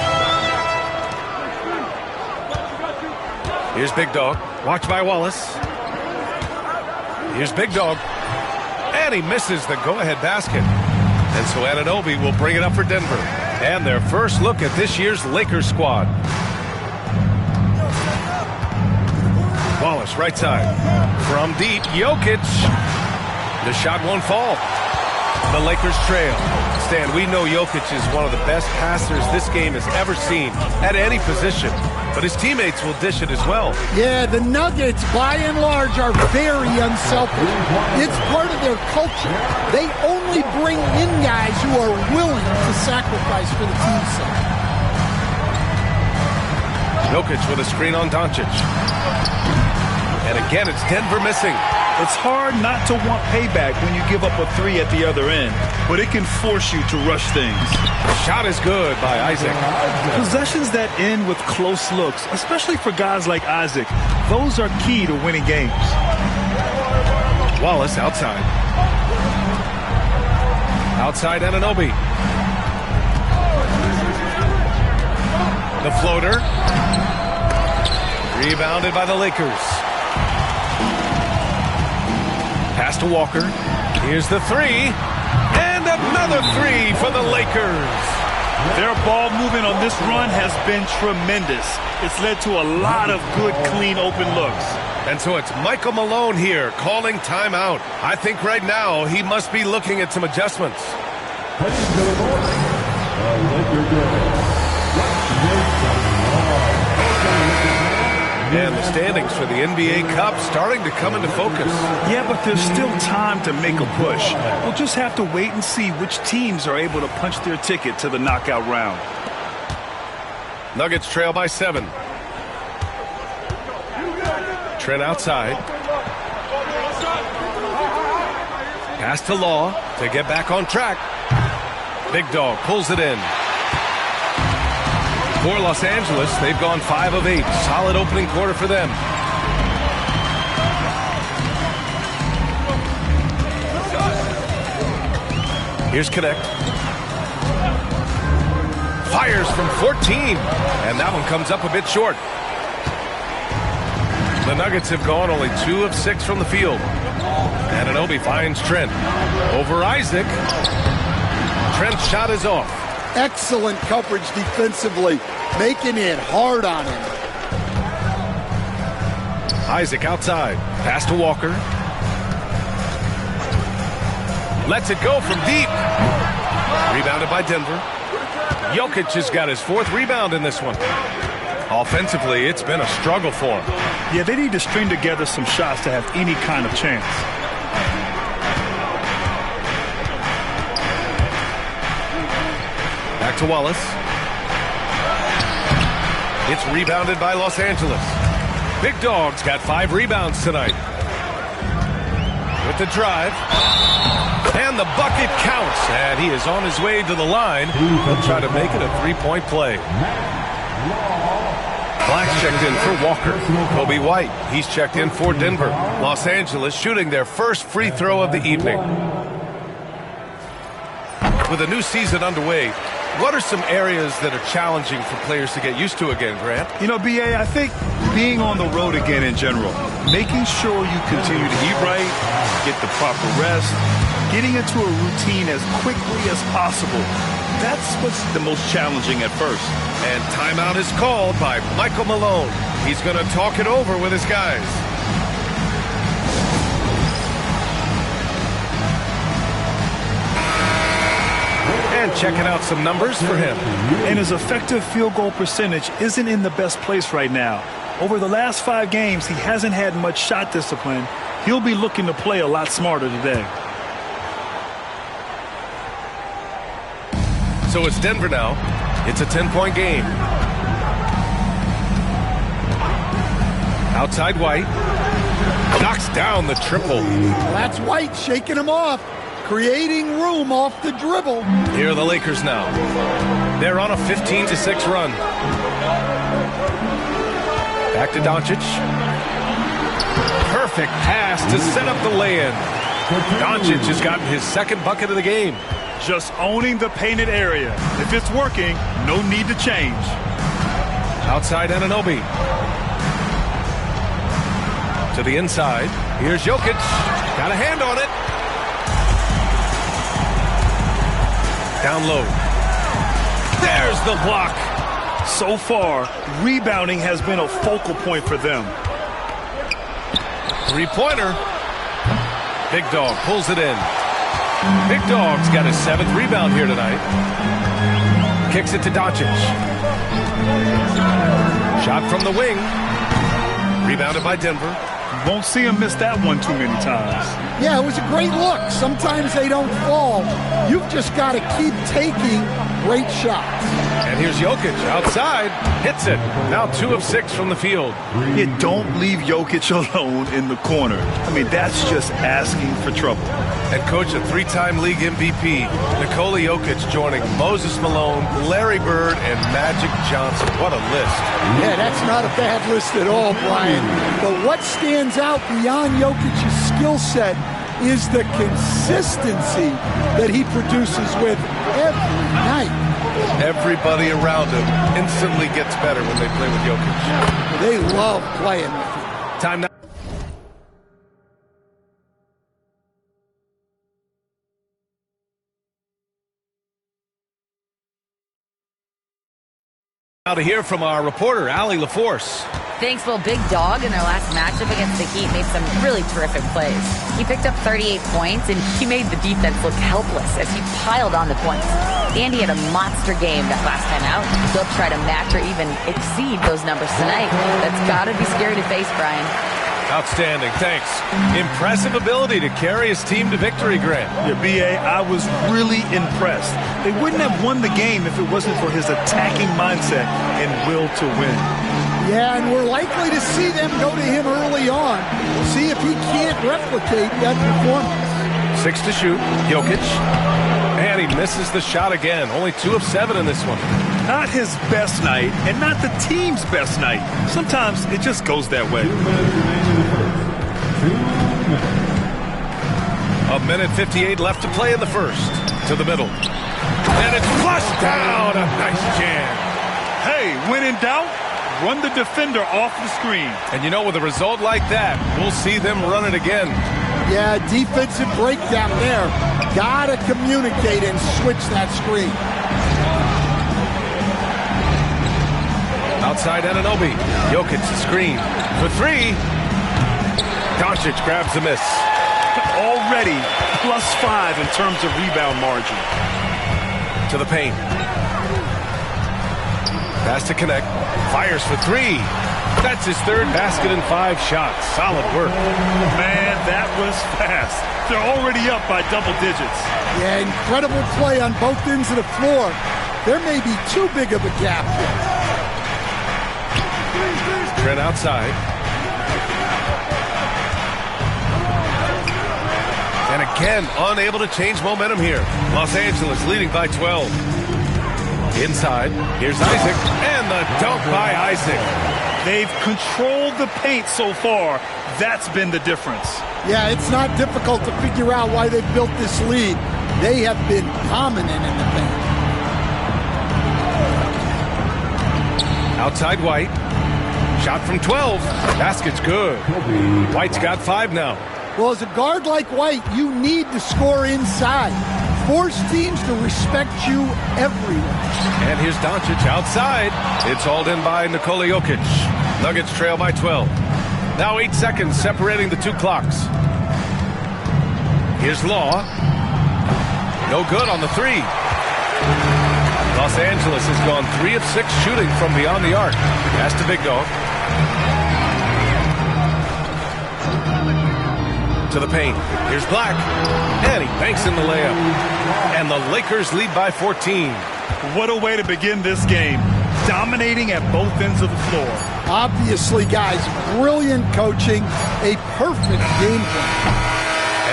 Here's Big Dog. Watched by Wallace. Here's Big Dog. And he misses the go-ahead basket. And so Anunoby will bring it up for Denver. And their first look at this year's Lakers squad. Wallace, right side. From deep, Jokic. The shot won't fall. The Lakers trail. Stan, we know Jokic is one of the best passers this game has ever seen at any position. But his teammates will dish it as well. Yeah, the Nuggets, by and large, are very unselfish. It's part of their culture. They only bring in guys who are willing to sacrifice for the team's sake. Jokic with a screen on Doncic. And again, it's Denver missing. It's hard not to want payback when you give up a three at the other end, but it can force you to rush things. The shot is good by Isaac. Possessions that end with close looks, especially for guys like Isaac, those are key to winning games. Wallace outside. Outside Anunoby. The floater. Rebounded by the Lakers. Pass to Walker. Here's the three. And another three for the Lakers. Their ball movement on this run has been tremendous. It's led to a lot of good, clean, open looks. And so it's Michael Malone here calling timeout. I think right now he must be looking at some adjustments. And the standings for the NBA Cup starting to come into focus. Yeah, but there's still time to make a push. We'll just have to wait and see which teams are able to punch their ticket to the knockout round. Nuggets trail by 7. Trent outside. Pass to Law to get back on track. Big Dog pulls it in. For Los Angeles, they've gone 5 of 8. Solid opening quarter for them. Here's Connect. Fires from 14. And that one comes up a bit short. The Nuggets have gone only 2 of 6 from the field. Anunoby finds Trent. Over Isaac. Trent's shot is off. Excellent coverage defensively, making it hard on him. Isaac outside. Pass to Walker. Lets it go from deep. Rebounded by Denver. Jokic has got his 4th rebound in this one. Offensively, it's been a struggle for him. Yeah, they need to string together some shots to have any kind of chance. Back to Wallace. It's rebounded by Los Angeles. Big Dog's got 5 rebounds tonight. With the drive. And the bucket counts. And he is on his way to the line. He'll try to make it a 3-point play. Black's checked in for Walker. Kobe White, he's checked in for Denver. Los Angeles shooting their first free throw of the evening. With a new season underway, what are some areas that are challenging for players to get used to again, Grant? You know, B.A., I think being on the road again in general, making sure you continue to eat right, get the proper rest, getting into a routine as quickly as possible. That's what's the most challenging at first. And timeout is called by Michael Malone. He's going to talk it over with his guys. And checking out some numbers for him. And his effective field goal percentage isn't in the best place right now. Over the last 5 games, he hasn't had much shot discipline. He'll be looking to play a lot smarter today. So it's Denver now. It's a 10-point game. Outside White. Knocks down the triple. That's White shaking him off, creating room off the dribble. Here are the Lakers now. They're on a 15-6 run. Back to Doncic. Perfect pass to set up the lay-in. Doncic has gotten his 2nd bucket of the game. Just owning the painted area. If it's working, no need to change. Outside Anunoby. To the inside. Here's Jokic. Got a hand on it. Down low. There's the block. So far, rebounding has been a focal point for them. 3-pointer. Big Dog pulls it in. Big Dog's got his 7th rebound here tonight. Kicks it to Doncic. Shot from the wing. Rebounded by Denver. Won't see him miss that one too many times. Yeah, it was a great look. Sometimes they don't fall. You've just got to keep taking great shots. And And here's Jokic outside. Hits it. Now 2 of 6 from the field. Yeah, don't leave Jokic alone in the corner. I mean, that's just asking for trouble. And coach, a 3-time league MVP, Nikola Jokic joining Moses Malone, Larry Bird, and Magic Johnson. What a list. Yeah, that's not a bad list at all, Brian. But what stands out beyond Jokic's skill set is the consistency that he produces with every night. Everybody around him instantly gets better when they play with Jokic. They love playing with him. Time now. Now to hear from our reporter, Allie LaForce. Thanks, Will. Big Dog in their last matchup against the Heat made some really terrific plays. He picked up 38 points, and he made the defense look helpless as he piled on the points. Andy had a monster game that last time out. He'll try to match or even exceed those numbers tonight. That's got to be scary to face, Brian. Outstanding, thanks. Impressive ability to carry his team to victory, Grant. Yeah, B.A., I was really impressed. They wouldn't have won the game if it wasn't for his attacking mindset and will to win. Yeah, and we're likely to see them go to him early on. See if he can't replicate that performance. 6 to shoot, Jokic. And he misses the shot again. Only 2 of 7 in this one. Not his best night, and not the team's best night. Sometimes it just goes that way. 1:58 left to play in the first. To the middle. And it's flushed down. A nice jam. Hey, when in doubt, run the defender off the screen. And you know, with a result like that, we'll see them run it again. Yeah, defensive breakdown there. Gotta communicate and switch that screen. Outside Anunoby. Jokic screen for 3. Doncic grabs the miss. Already +5 in terms of rebound margin. To the paint. Pass to connect. Fires for 3. That's his 3rd basket in 5 shots. Solid work. Man, that was fast. They're already up by double digits. Yeah, incredible play on both ends of the floor. There may be too big of a gap here. Trent outside. And again, unable to change momentum here. Los Angeles leading by 12. Inside, here's Isaac, and the dunk by Isaac. They've controlled the paint so far. That's been the difference. Yeah, it's not difficult to figure out why they've built this lead. They have been dominant in the paint. Outside White. Shot from 12. Basket's good. White's got 5 now. Well, as a guard like White, you need to score inside. Force teams to respect you everywhere. And here's Doncic outside. It's hauled in by Nikola Jokic. Nuggets trail by 12. Now 8 seconds separating the 2 clocks. Here's Law. No good on the 3. Los Angeles has gone 3 of 6 shooting from beyond the arc. Pass to Big Dog. To the paint. Here's Black. And he banks in the layup. And the Lakers lead by 14. What a way to begin this game. Dominating at both ends of the floor. Obviously, guys, brilliant coaching. A perfect game plan.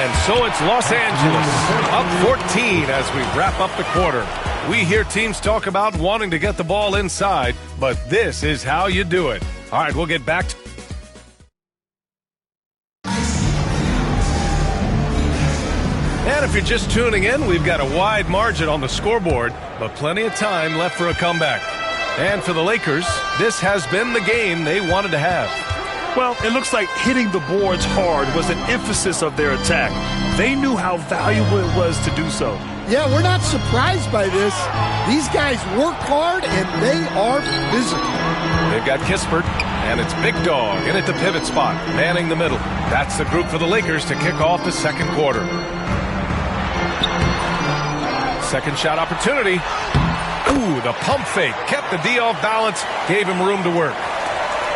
And so it's Los Angeles up 14 as we wrap up the quarter. We hear teams talk about wanting to get the ball inside, but this is how you do it. All right, we'll get back to And if you're just tuning in, we've got a wide margin on the scoreboard, but plenty of time left for a comeback. And for the Lakers, this has been the game they wanted to have. Well, it looks like hitting the boards hard was an emphasis of their attack. They knew how valuable it was to do so. Yeah, we're not surprised by this. These guys work hard, and they are physical. They've got Kispert, and it's Big Dog in at the pivot spot, manning the middle. That's the group for the Lakers to kick off the second quarter. Second shot opportunity. Ooh, the pump fake. Kept the D off balance, gave him room to work.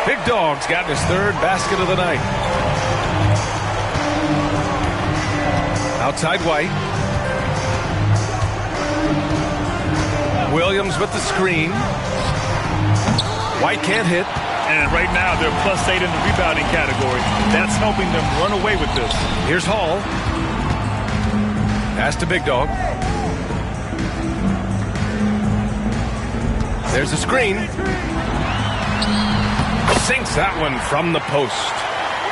Big Dog's gotten his 3rd basket of the night. Outside White. Williams with the screen. White can't hit. And right now, they're +8 in the rebounding category. That's helping them run away with this. Here's Hall. Pass to Big Dog. There's a screen. Sinks that one from the post.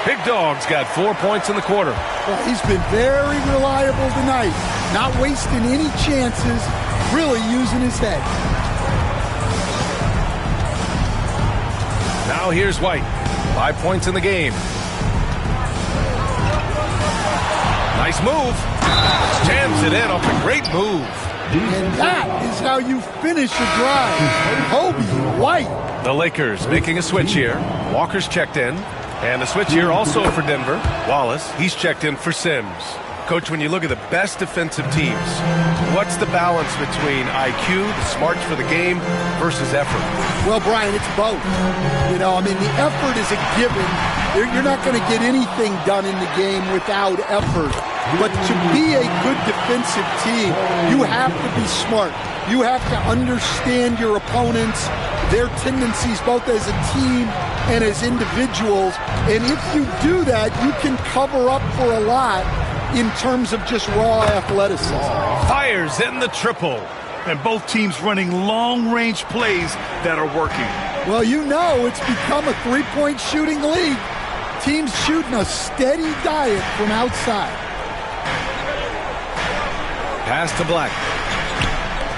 Big Dog's got 4 points in the quarter. Well, he's been very reliable tonight. Not wasting any chances. Really using his head. Now here's White. 5 points in the game. Nice move. Jams it in off a great move. And that is how you finish a drive. Kobe White. The Lakers making a switch here. Walker's checked in. And a switch here also for Denver. Wallace, he's checked in for Sims. Coach, when you look at the best defensive teams, what's the balance between IQ, the smarts for the game, versus effort? Well, Brian, it's both. You know, I mean, the effort is a given. You're not going to get anything done in the game without effort. But to be a good defensive team, you have to be smart. You have to understand your opponents, their tendencies both as a team and as individuals. And if you do that, you can cover up for a lot in terms of just raw athleticism. Fires in the triple. And both teams running long-range plays that are working. Well, you know it's become a three-point shooting league. Teams shooting a steady diet from outside. Pass to Black.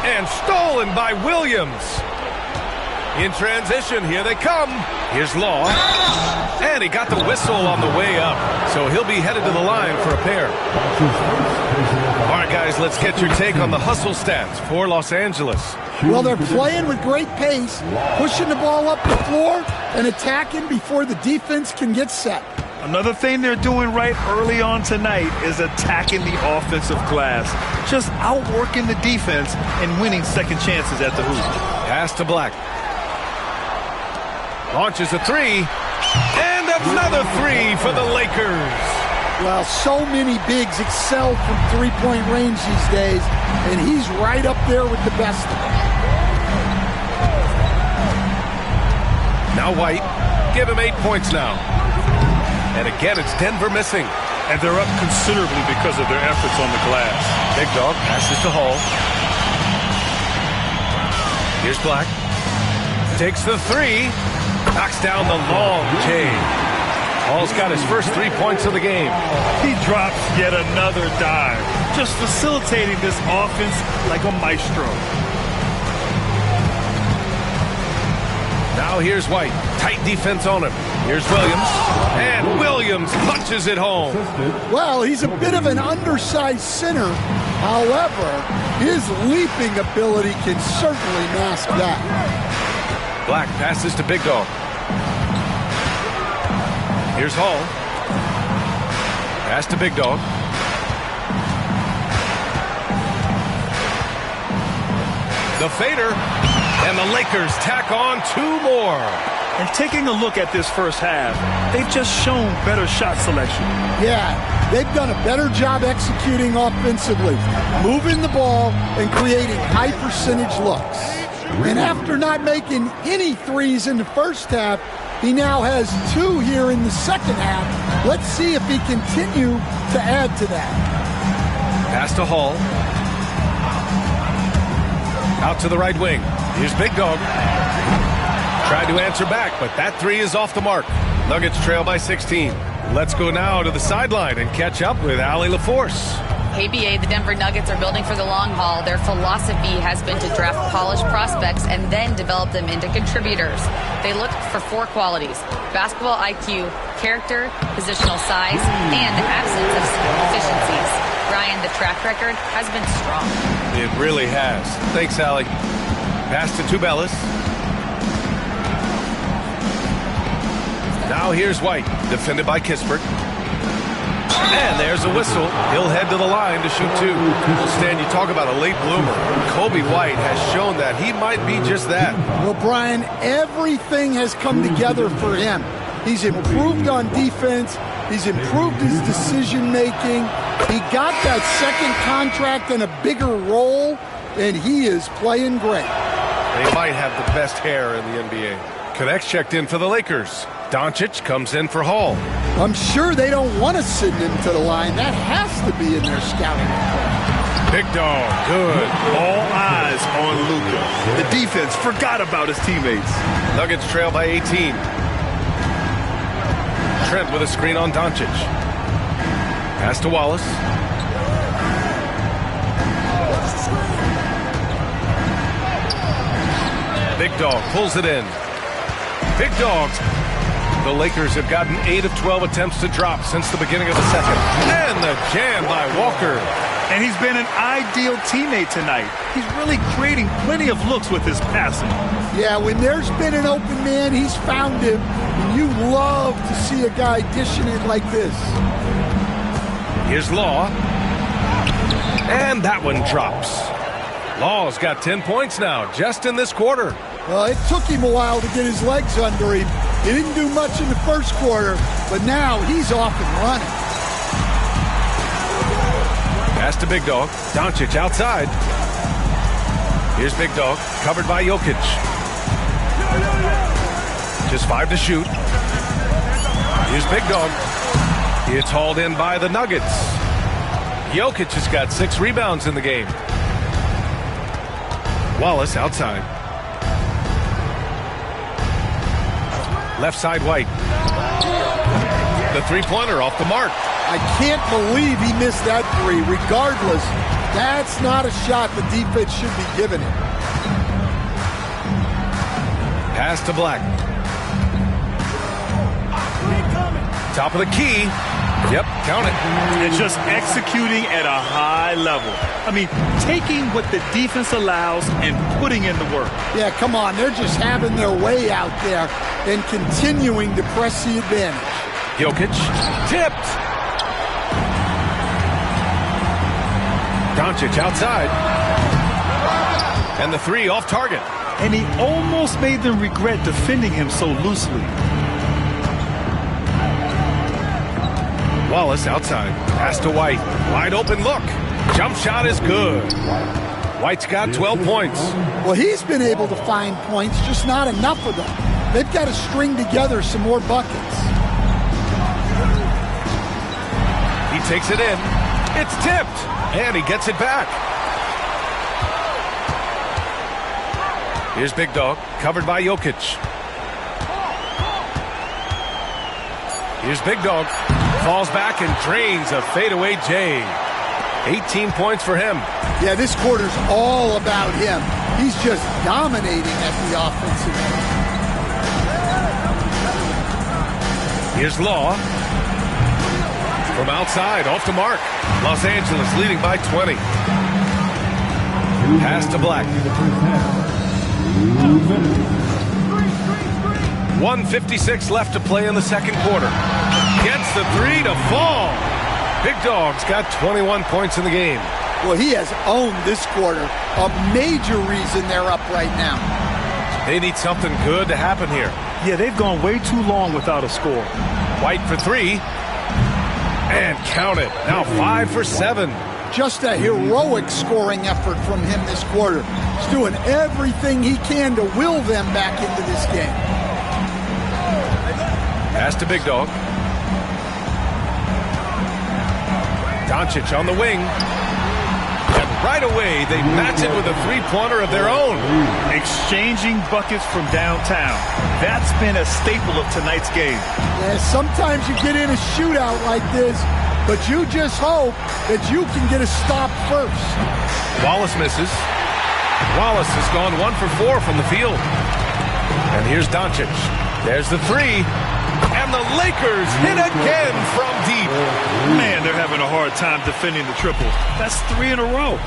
And stolen by Williams. In transition, here they come. Here's Law. And he got the whistle on the way up. So he'll be headed to the line for a pair. All right, guys, let's get your take on the hustle stats for Los Angeles. Well, they're playing with great pace, pushing the ball up the floor and attacking before the defense can get set. Another thing they're doing right early on tonight is attacking the offensive glass. Just outworking the defense and winning second chances at the hoop. Pass to Black. Launches a three. And another three for the Lakers. Well, so many bigs excel from three-point range these days, and he's right up there with the best of them. Now White. Give him 8 points now. And again, it's Denver missing. And they're up considerably because of their efforts on the glass. Big Dog passes to Hall. Here's Black. Takes the three. Knocks down the long J. Hall's got his first 3 points of the game. He drops yet another dive. Just facilitating this offense like a maestro. Now here's White. Tight defense on him. Here's Williams. And Williams punches it home. Well, he's a bit of an undersized center. However, his leaping ability can certainly mask that. Black passes to Big Dog. Here's Hall. Pass to Big Dog. The fader. And the Lakers tack on 2 more. And taking a look at this first half, they've just shown better shot selection. Yeah, they've done a better job executing offensively, moving the ball and creating high percentage looks. And after not making any threes in the first half, he now has 2 here in the second half. Let's see if he continue to add to that. Pass to Hall. Out to the right wing. Here's Big Dog. Tried to answer back, but that three is off the mark. Nuggets trail by 16. Let's go now to the sideline and catch up with Allie LaForce. Hey, BA, the Denver Nuggets are building for the long haul. Their philosophy has been to draft polished prospects and then develop them into contributors. They look for 4 qualities: basketball IQ, character, positional size, and the absence of deficiencies. Ryan, the track record has been strong. It really has. Thanks, Allie. Pass to Tubelis. Now here's White, defended by Kispert. And there's a whistle. He'll head to the line to shoot 2. Stan, you talk about a late bloomer. Kobe White has shown that he might be just that. Well, Brian, everything has come together for him. He's improved on defense. He's improved his decision-making. He got that second contract and a bigger role. and he is playing great. They might have the best hair in the NBA. Connects checked in for the Lakers. Doncic comes in for Hall. I'm sure they don't want to send him to the line. That has to be in their scouting report. Big dog, good. All eyes on Luka. The defense forgot about his teammates. Nuggets trail by 18. Trent with a screen on Doncic. Pass to Wallace. Big dog pulls it in. Big dogs. The Lakers have gotten 8 of 12 attempts to drop since the beginning of the second. And the jam by Walker. And he's been an ideal teammate tonight. He's really creating plenty of looks with his passing. Yeah, when there's been an open man, he's found him. And you love to see a guy dishing it like this. Here's Law. And that one drops. Law's got 10 points now, just in this quarter. Well, it took him a while to get his legs under him. He didn't do much in the first quarter, but now he's off and running. Pass to Big Dog. Doncic outside. Here's Big Dog, covered by Jokic. Just 5 to shoot. Here's Big Dog. It's hauled in by the Nuggets. Jokic has got 6 rebounds in the game. Wallace outside. Left side White. The three-pointer off the mark. I can't believe he missed that three. Regardless, that's not a shot the defense should be giving him. Pass to Black. Top of the key. Yep, count it. And just executing at a high level. I mean, taking what the defense allows and putting in the work. Yeah, come on. They're just having their way out there and continuing to press the advantage. Jokic tipped. Doncic outside. And the three off target. And he almost made them regret defending him so loosely. Wallace outside. Pass to White. Wide open look. Jump shot is good. White's got 12 points. Well, he's been able to find points, just not enough of them. They've got to string together some more buckets. He takes it in. It's tipped. And he gets it back. Here's Big Dog, covered by Jokic. Here's Big Dog. Falls back and drains a fadeaway J. 18 points for him. Yeah, this quarter's all about him. He's just dominating at the offensive end. Here's Law. From outside, off the mark. Los Angeles leading by 20. Pass to Black. 1:56 left to play in the second quarter. Gets the three to fall. Big Dog's got 21 points in the game. Well, he has owned this quarter. A major reason they're up right now. They need something good to happen here. Yeah, they've gone way too long without a score. White for three. And count it. Now 5 for 7. Just a heroic scoring effort from him this quarter. He's doing everything he can to will them back into this game. Pass to Big Dog. Doncic on the wing. And right away, they match it with a three-pointer of their own. Exchanging buckets from downtown. That's been a staple of tonight's game. Yeah, sometimes you get in a shootout like this, but you just hope that you can get a stop first. Wallace misses. Wallace has gone 1 for 4 from the field. And here's Doncic. There's the three. And the Lakers hit again from deep. Man, they're having a hard time defending the triple. That's 3 in a row.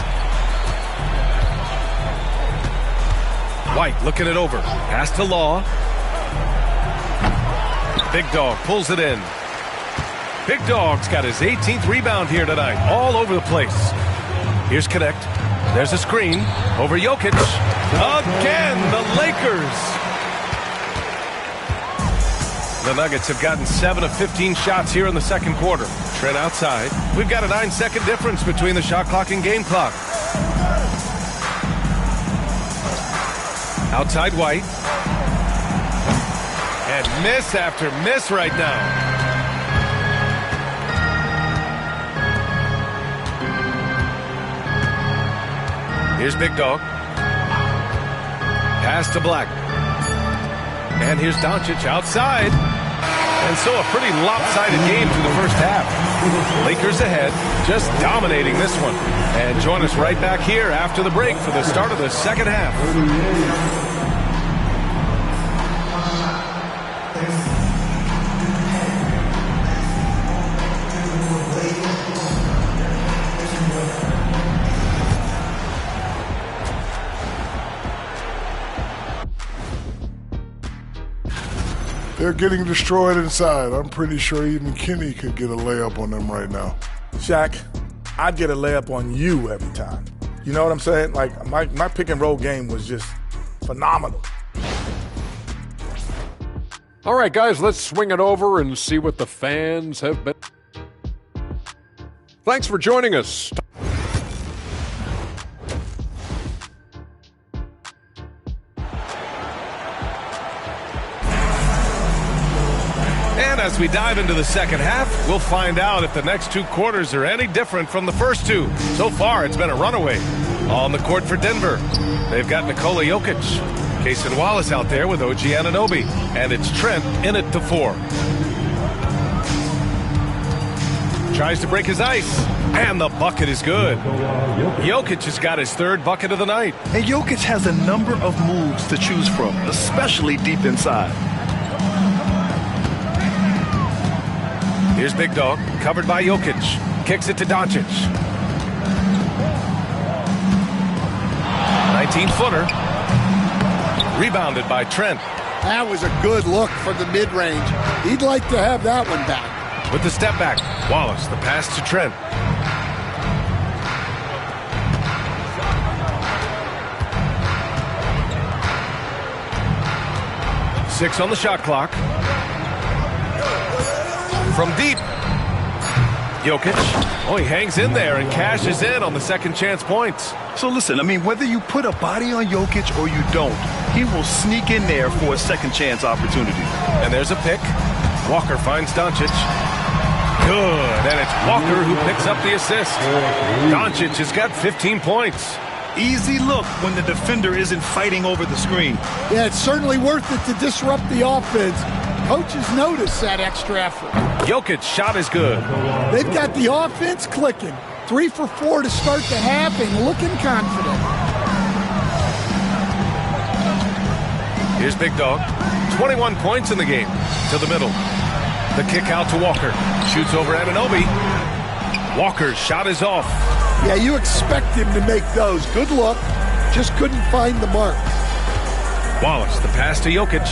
White looking it over. Pass to Law. Big Dog pulls it in. Big Dog's got his 18th rebound here tonight. All over the place. Here's Connect. There's a screen over Jokic. Again, the Lakers. The Nuggets have gotten 7 of 15 shots here in the second quarter. Trent outside. We've got a 9-second difference between the shot clock and game clock. Outside White. And miss after miss right now. Here's Big Dog. Pass to Black. And here's Doncic outside. And so a pretty lopsided game through the first half. Lakers ahead, just dominating this one. And join us right back here after the break for the start of the second half. They're getting destroyed inside. I'm pretty sure even Kenny could get a layup on them right now. Shaq, I'd get a layup on you every time. You know what I'm saying? Like, my pick and roll game was just phenomenal. All right, guys, let's swing it over and see what the fans have been. Thanks for joining us. And as we dive into the second half, we'll find out if the next two quarters are any different from the first two. So far, it's been a runaway. On the court for Denver, they've got Nikola Jokic. Cason Wallace out there with OG Anunoby. And it's Trent in it to 4. Tries to break his ice. And the bucket is good. Jokic has got his third bucket of the night. And Jokic has a number of moves to choose from, especially deep inside. Here's Big Dog, covered by Jokic. Kicks it to Doncic. 19-footer. Rebounded by Trent. That was a good look from the mid-range. He'd like to have that one back. With the step back, Wallace, the pass to Trent. Six on the shot clock. From deep. Jokic. Oh, he hangs in there and cashes in on the second chance points. So listen, I mean, whether you put a body on Jokic or you don't, he will sneak in there for a second chance opportunity. And there's a pick. Walker finds Doncic. Good. And it's Walker who picks up the assist. Doncic has got 15 points. Easy look when the defender isn't fighting over the screen. Yeah, it's certainly worth it to disrupt the offense. Coaches notice that extra effort. Jokic's shot is good. They've got the offense clicking. 3 for 4 to start the half and looking confident. Here's Big Dog. 21 points in the game. To the middle. The kick out to Walker. Shoots over Anunoby. Walker's shot is off. Yeah, you expect him to make those. Good look. Just couldn't find the mark. Wallace, the pass to Jokic.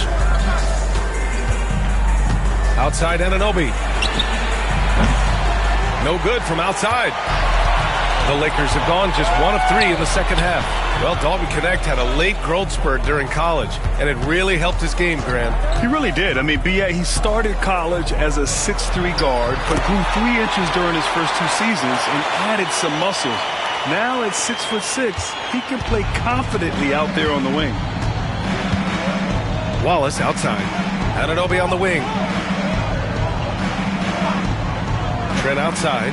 Outside Anunoby. No good from outside. The Lakers have gone just 1 of 3 in the second half. Well, Dalton Knecht had a late growth spurt during college, and it really helped his game, Grant. He really did. I mean, he started college as a 6'3" guard, but grew 3 inches during his first 2 seasons and added some muscle. Now at 6'6", he can play confidently out there on the wing. Wallace outside. Anunoby on the wing. Trent outside.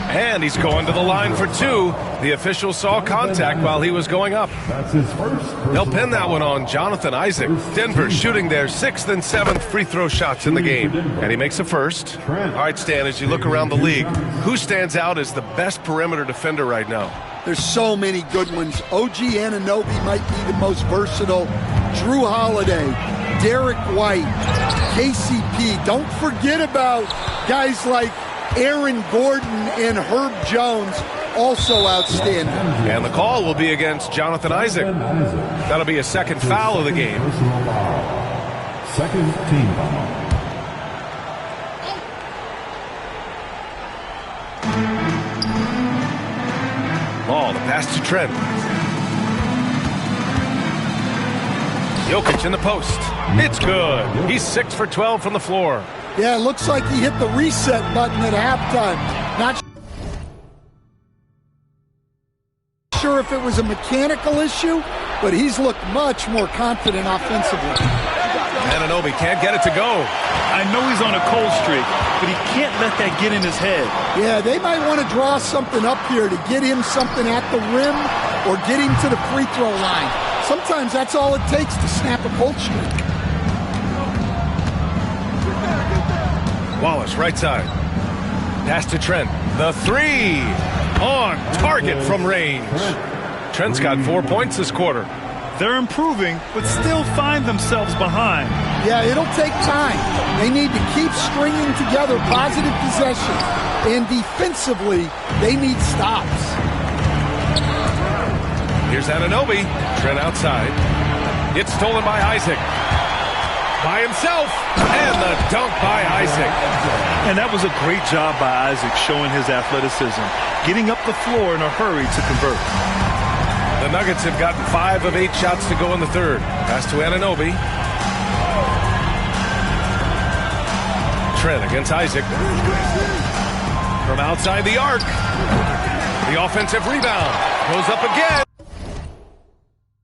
And he's going to the line for 2. The official saw contact while he was going up. That's his first. They'll pin that one on Jonathan Isaac. Denver shooting their 6th and 7th free throw shots in the game. And he makes a first. All right, Stan, as you look around the league, who stands out as the best perimeter defender right now? There's so many good ones. OG Anunoby might be the most versatile. Drew Holiday, Derek White, KCP. Don't forget about guys like Aaron Gordon and Herb Jones, also outstanding. And the call will be against Jonathan Isaac. That'll be a second foul of the game. Second team foul. Ball, the pass to Trent. Jokic in the post. It's good. He's 6 for 12 from the floor. Yeah, it looks like he hit the reset button at halftime. Not sure if it was a mechanical issue, but he's looked much more confident offensively. Anunoby can't get it to go. I know he's on a cold streak, but he can't let that get in his head. Yeah, they might want to draw something up here to get him something at the rim or get him to the free throw line. Sometimes that's all it takes to snap a cold streak. Wallace, right side. Pass to Trent. The three. On target from range. Trent's got 4 points this quarter. They're improving, but still find themselves behind. Yeah, it'll take time. They need to keep stringing together positive possessions. And defensively, they need stops. Here's Anunoby. Trent outside. It's stolen by Isaac. By himself. And the dunk by Isaac. And that was a great job by Isaac, showing his athleticism, getting up the floor in a hurry to convert. The Nuggets have gotten 5 of 8 shots to go in the third. Pass to Anunoby. Trent against Isaac. From outside the arc. The offensive rebound. Goes up again.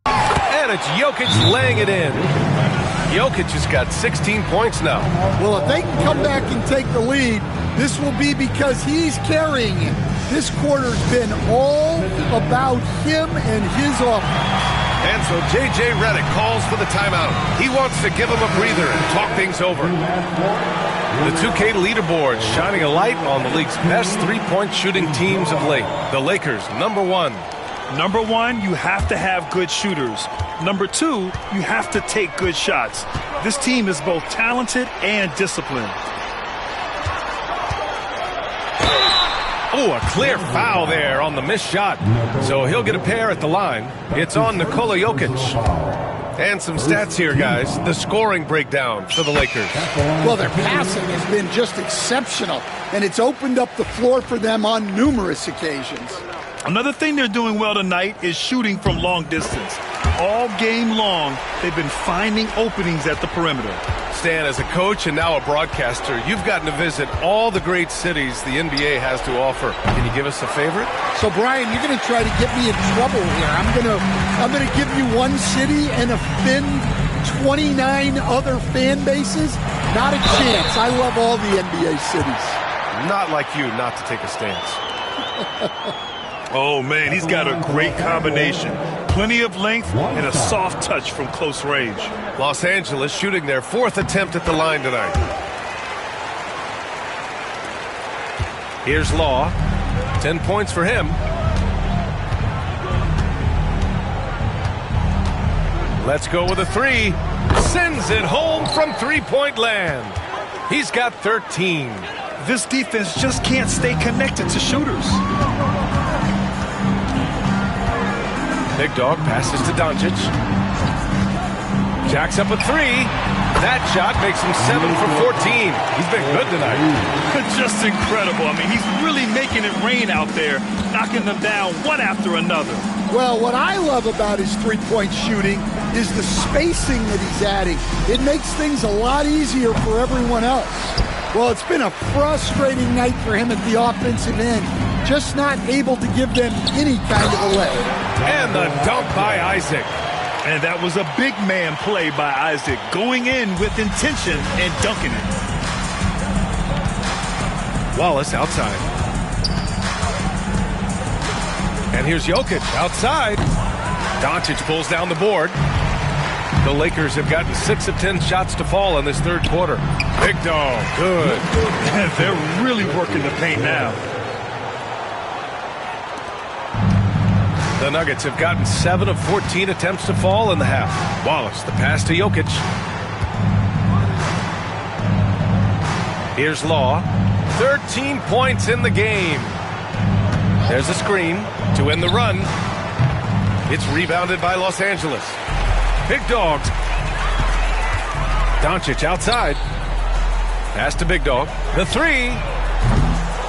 And it's Jokic laying it in. Jokic has got 16 points now. Well, if they can come back and take the lead, this will be because he's carrying it. This quarter's been all about him and his offense. And so J.J. Redick calls for the timeout. He wants to give him a breather and talk things over. The 2K leaderboard shining a light on the league's best three-point shooting teams of late. The Lakers, number 1. Number 1, you have to have good shooters. Number 2, you have to take good shots. This team is both talented and disciplined. Oh, a clear foul there on the missed shot. So he'll get a pair at the line. It's on Nikola Jokic. And some stats here, guys. The scoring breakdown for the Lakers. Well, their passing has been just exceptional, and it's opened up the floor for them on numerous occasions. Another thing they're doing well tonight is shooting from long distance. All game long, they've been finding openings at the perimeter. Stan, as a coach and now a broadcaster, you've gotten to visit all the great cities the NBA has to offer. Can you give us a favorite? So, Brian, you're going to try to get me in trouble here. I'm going to give you one city and offend 29 other fan bases. Not a chance. I love all the NBA cities. Not like you not to take a stance. Oh, man, he's got a great combination. Plenty of length and a soft touch from close range. Los Angeles shooting their 4th attempt at the line tonight. Here's Law. 10 points for him. Let's go with a 3. Sends it home from three-point land. He's got 13. This defense just can't stay connected to shooters. Big Dog passes to Doncic. Jacks up a 3. That shot makes him 7 for 14. He's been good tonight. Just incredible. I mean, he's really making it rain out there, knocking them down one after another. Well, what I love about his three-point shooting is the spacing that he's adding. It makes things a lot easier for everyone else. Well, it's been a frustrating night for him at the offensive end. Just not able to give them any kind of a leg. And the dunk by Isaac. And that was a big man play by Isaac, going in with intention and dunking it. Wallace outside. And here's Jokic outside. Doncic pulls down the board. The Lakers have gotten 6 of 10 shots to fall in this third quarter. Big Dog, good. They're really working the paint now. The Nuggets have gotten 7 of 14 attempts to fall in the half. Wallace, the pass to Jokic. Here's Law. 13 points in the game. There's a screen to end the run. It's rebounded by Los Angeles. Big Dogs. Doncic outside. Pass to Big Dog. The 3.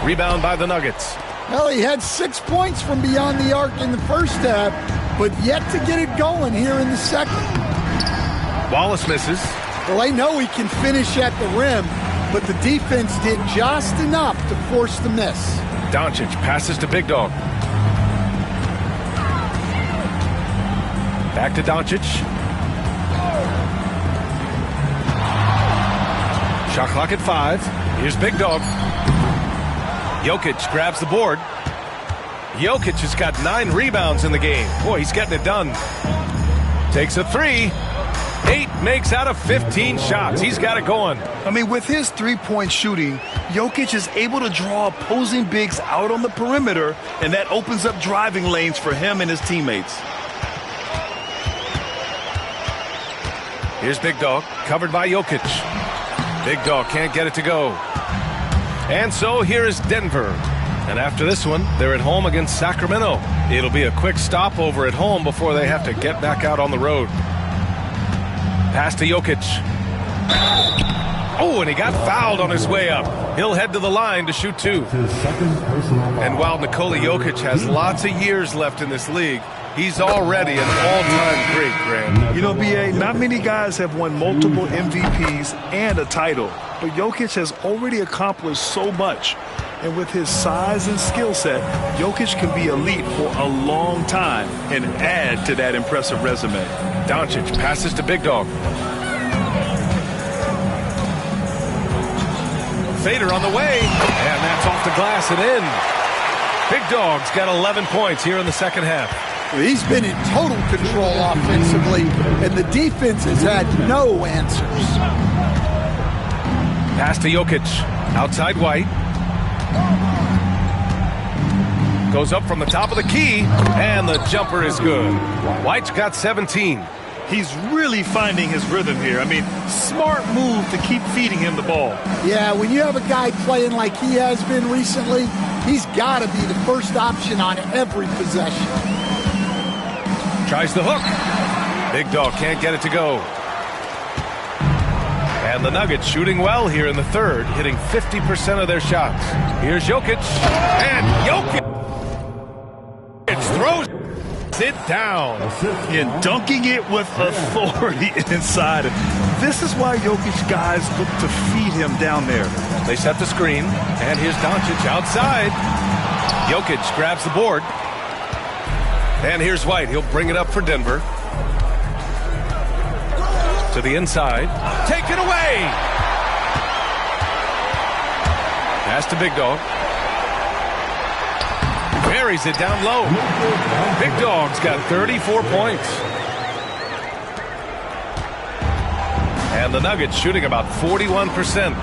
Rebound by the Nuggets. Well, he had 6 points from beyond the arc in the first half, but yet to get it going here in the second. Wallace misses. Well, I know he can finish at the rim, but the defense did just enough to force the miss. Doncic passes to Big Dog. Back to Doncic. Shot clock at 5. Here's Big Dog. Jokic grabs the board. Jokic has got 9 rebounds in the game. Boy, he's getting it done. Takes a 3. 8 makes out of 15 shots. He's got it going. I mean, with his three-point shooting, Jokic is able to draw opposing bigs out on the perimeter, and that opens up driving lanes for him and his teammates. Here's Big Dog, covered by Jokic. Big Dog can't get it to go. And so here is Denver. And after this one, they're at home against Sacramento. It'll be a quick stopover at home before they have to get back out on the road. Pass to Jokic. Oh, and he got fouled on his way up. He'll head to the line to shoot 2. And while Nikola Jokic has lots of years left in this league, he's already an all-time great, Graham. You know, B.A., not many guys have won multiple MVPs and a title, but Jokic has already accomplished so much. And with his size and skill set, Jokic can be elite for a long time and add to that impressive resume. Doncic passes to Big Dog. Fader on the way, and that's off the glass and in. Big Dog's got 11 points here in the second half. He's been in total control offensively, and the defense has had no answers. Pass to Jokic. Outside White. Goes up from the top of the key, and the jumper is good. White's got 17. He's really finding his rhythm here. I mean, smart move to keep feeding him the ball. Yeah, when you have a guy playing like he has been recently, he's got to be the first option on every possession. Tries the hook. Big Dog can't get it to go. And the Nuggets shooting well here in the third, hitting 50% of their shots. Here's Jokic. And Jokic throws it down. And dunking it with authority inside. This is why Jokic guys look to feed him down there. They set the screen. And here's Doncic outside. Jokic grabs the board. And here's White. He'll bring it up for Denver. To the inside. Take it away. Pass to Big Dog. Buries it down low. Big Dog's got 34 points. And the Nuggets shooting about 41%.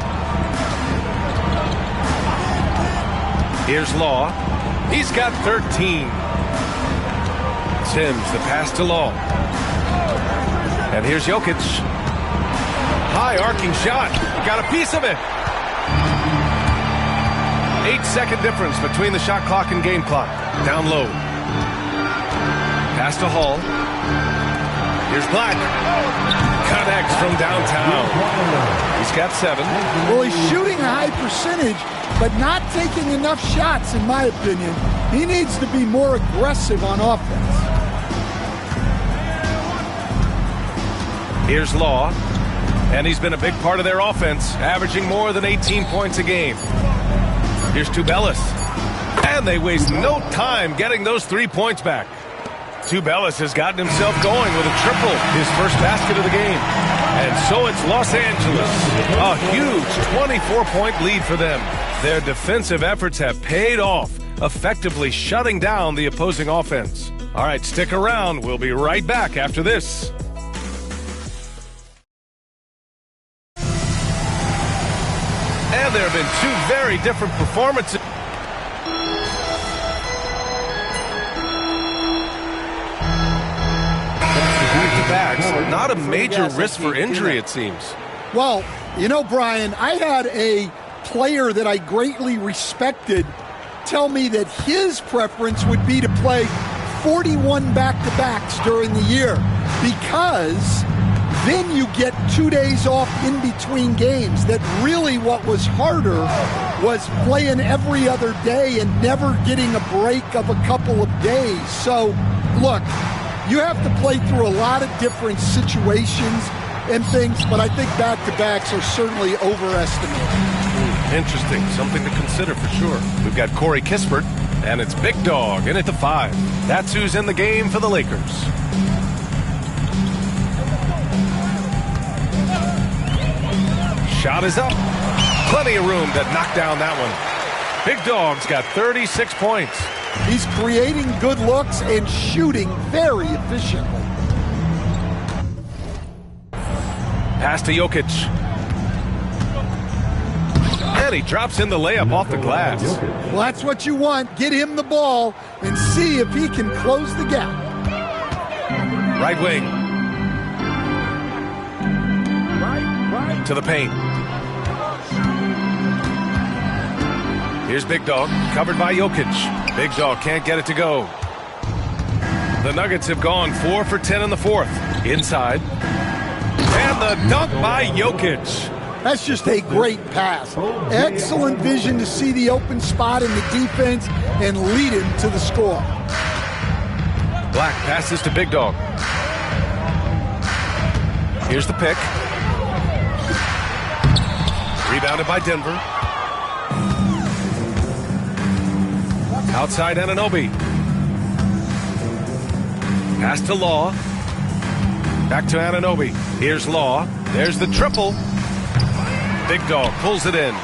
Here's Law. He's got 13. Sims, the pass to Law. And here's Jokic. High arcing shot. Got a piece of it. 8-second difference between the shot clock and game clock. Down low. Pass to Hall. Here's Black. Connects from downtown. He's got 7. Well, he's shooting a high percentage, but not taking enough shots, in my opinion. He needs to be more aggressive on offense. Here's Law. And he's been a big part of their offense, averaging more than 18 points a game. Here's Tubelis. And they waste no time getting those 3 points back. Tubelis has gotten himself going with a triple, his first basket of the game. And so it's Los Angeles. A huge 24-point lead for them. Their defensive efforts have paid off, effectively shutting down the opposing offense. All right, stick around. We'll be right back after this. And there have been 2 very different performances. Back-to-backs, not a major risk for injury, it seems. Well, you know, Brian, I had a player that I greatly respected tell me that his preference would be to play 41 back-to-backs during the year because then you get 2 days off in between games. That really what was harder was playing every other day and never getting a break of a couple of days. So, look, you have to play through a lot of different situations and things, but I think back-to-backs are certainly overestimated. Interesting. Something to consider for sure. We've got Corey Kispert, and it's Big Dog in at the 5. That's who's in the game for the Lakers. Shot is up. Plenty of room to knock down that one. Big Dog's got 36 points. He's creating good looks and shooting very efficiently. Pass to Jokic. And he drops in the layup off the glass. Well, that's what you want. Get him the ball and see if he can close the gap. Right wing. Right. To the paint. Here's Big Dog, covered by Jokic. Big Dog can't get it to go. The Nuggets have gone 4 for 10 in the fourth. Inside. And the dunk by Jokic. That's just a great pass. Excellent vision to see the open spot in the defense and lead him to the score. Black passes to Big Dog. Here's the pick. Rebounded by Denver. Outside Anunoby. Pass to Law. Back to Anunoby. Here's Law. There's the triple. Big Dog pulls it in.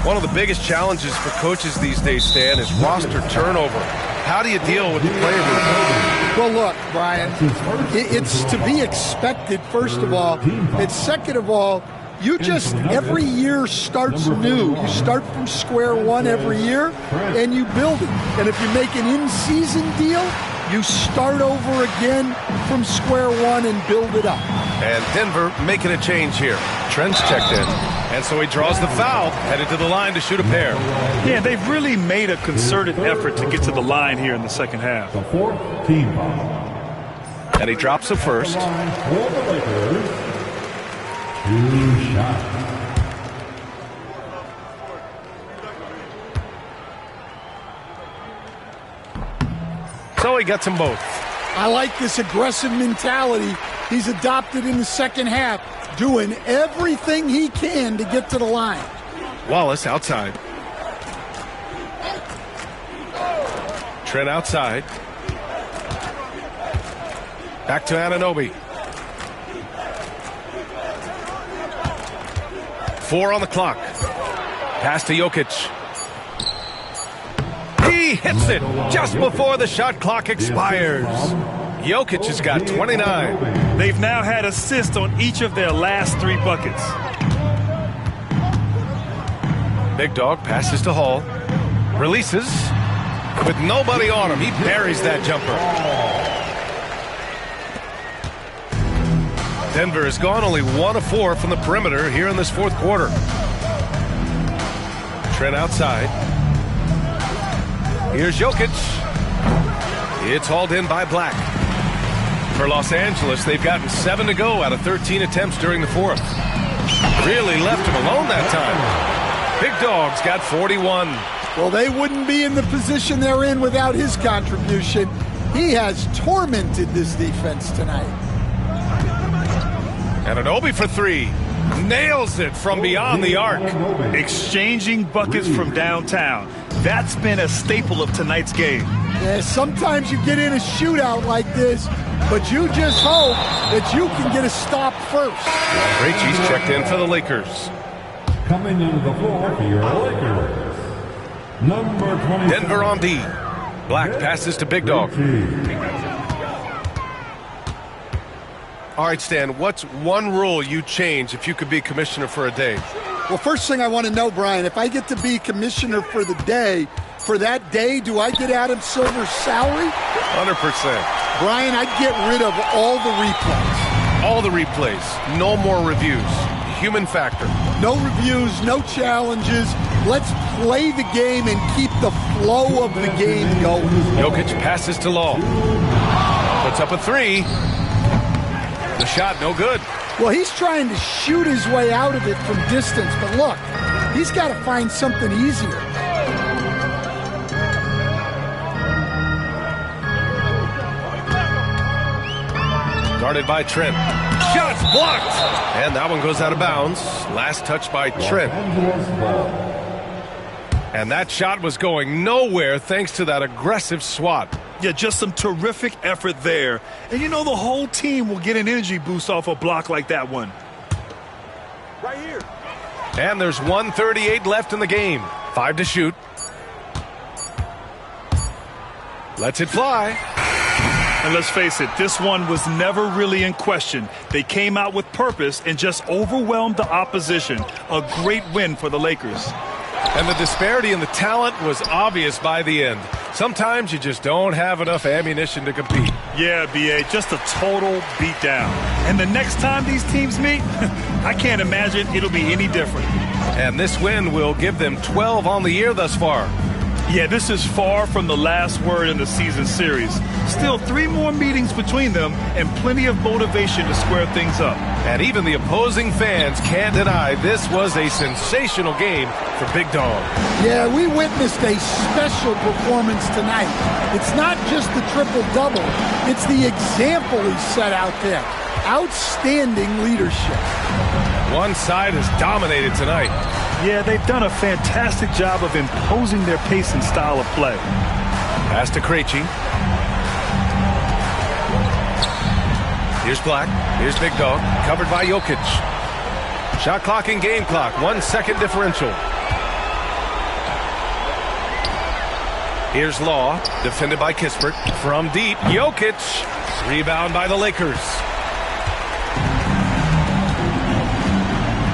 One of the biggest challenges for coaches these days, Stan, is roster turnover. How do you deal with the player movement? Well, look, Brian, it's to be expected, first of all. And second of all, you just, every year starts new. You start from square one every year, and you build it. And if you make an in-season deal, you start over again from square one and build it up. And Denver making a change here. Trent's checked in. And so he draws the foul, headed to the line to shoot a pair. Yeah, they've really made a concerted effort to get to the line here in the second half. The fourth team foul. And he drops the first. For the Lakers, 2 shots. So he gets them both. I like this aggressive mentality he's adopted in the second half, doing everything he can to get to the line. Wallace outside. Trent outside. Back to Anunoby. 4 on the clock. Pass to Jokic. He hits it just before the shot clock expires. Jokic has got 29. They've now had assists on each of their last 3 buckets. Big Dog passes to Hall. Releases. With nobody on him, he buries that jumper. Denver has gone only 1 of 4 from the perimeter here in this fourth quarter. Trent outside. Here's Jokic. It's hauled in by Black. For Los Angeles, they've gotten 7 to go out of 13 attempts during the fourth. Really left him alone that time. Big Dog's got 41. Well, they wouldn't be in the position they're in without his contribution. He has tormented this defense tonight. Anunoby for 3. Nails it from beyond the arc. Exchanging buckets from downtown. That's been a staple of tonight's game. Yeah, sometimes you get in a shootout like this, but you just hope that you can get a stop first. Krejci's checked in for the Lakers. Coming into the floor for your Lakers, number 20. Denver on D. Black passes to Big Dog. All right, Stan, what's one rule you change if you could be commissioner for a day? Well, first thing I want to know, Brian, if I get to be commissioner for the day, for that day, do I get Adam Silver's salary? 100%. Brian, I'd get rid of all the replays. All the replays. No more reviews. Human factor. No reviews, no challenges. Let's play the game and keep the flow of the game going. Jokic passes to Law. Puts up a 3. The shot, no good. Well, he's trying to shoot his way out of it from distance, but look, he's got to find something easier. Guarded by Trent. Shots blocked! And that one goes out of bounds. Last touch by Trent. And that shot was going nowhere thanks to that aggressive swat. Yeah, just some terrific effort there. And you know the whole team will get an energy boost off a block like that one. Right here. And there's 1:38 left in the game. 5 to shoot. Lets it fly. And let's face it, this one was never really in question. They came out with purpose and just overwhelmed the opposition. A great win for the Lakers. And the disparity in the talent was obvious by the end. Sometimes you just don't have enough ammunition to compete. Yeah, B.A., just a total beatdown. And the next time these teams meet, I can't imagine it'll be any different. And this win will give them 12 on the year thus far. Yeah, this is far from the last word in the season series. Still 3 more meetings between them and plenty of motivation to square things up. And even the opposing fans can't deny this was a sensational game for Big Dog. Yeah, we witnessed a special performance tonight. It's not just the triple-double. It's the example he set out there. Outstanding leadership. One side has dominated tonight. Yeah, they've done a fantastic job of imposing their pace and style of play. Pass to Krejci. Here's Black. Here's Big Dog. Covered by Jokic. Shot clock and game clock. 1 second differential. Here's Law. Defended by Kispert. From deep. Jokic. Rebound by the Lakers.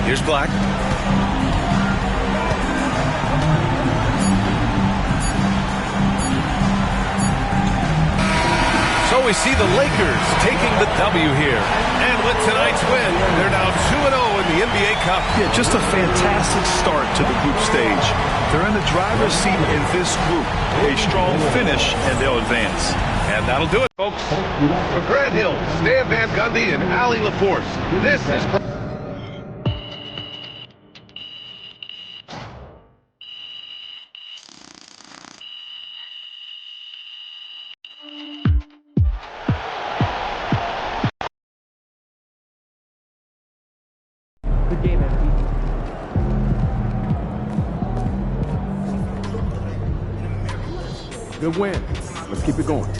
Here's Black. So we see the Lakers taking the W here. And with tonight's win, they're now 2-0 in the NBA Cup. Yeah, just a fantastic start to the group stage. They're in the driver's seat in this group. A strong finish, and they'll advance. And that'll do it, folks. For Grant Hill, Stan Van Gundy, and Allie LaForce, this is... Good game, MP. Good win. Let's keep it going.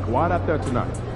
Go out there tonight.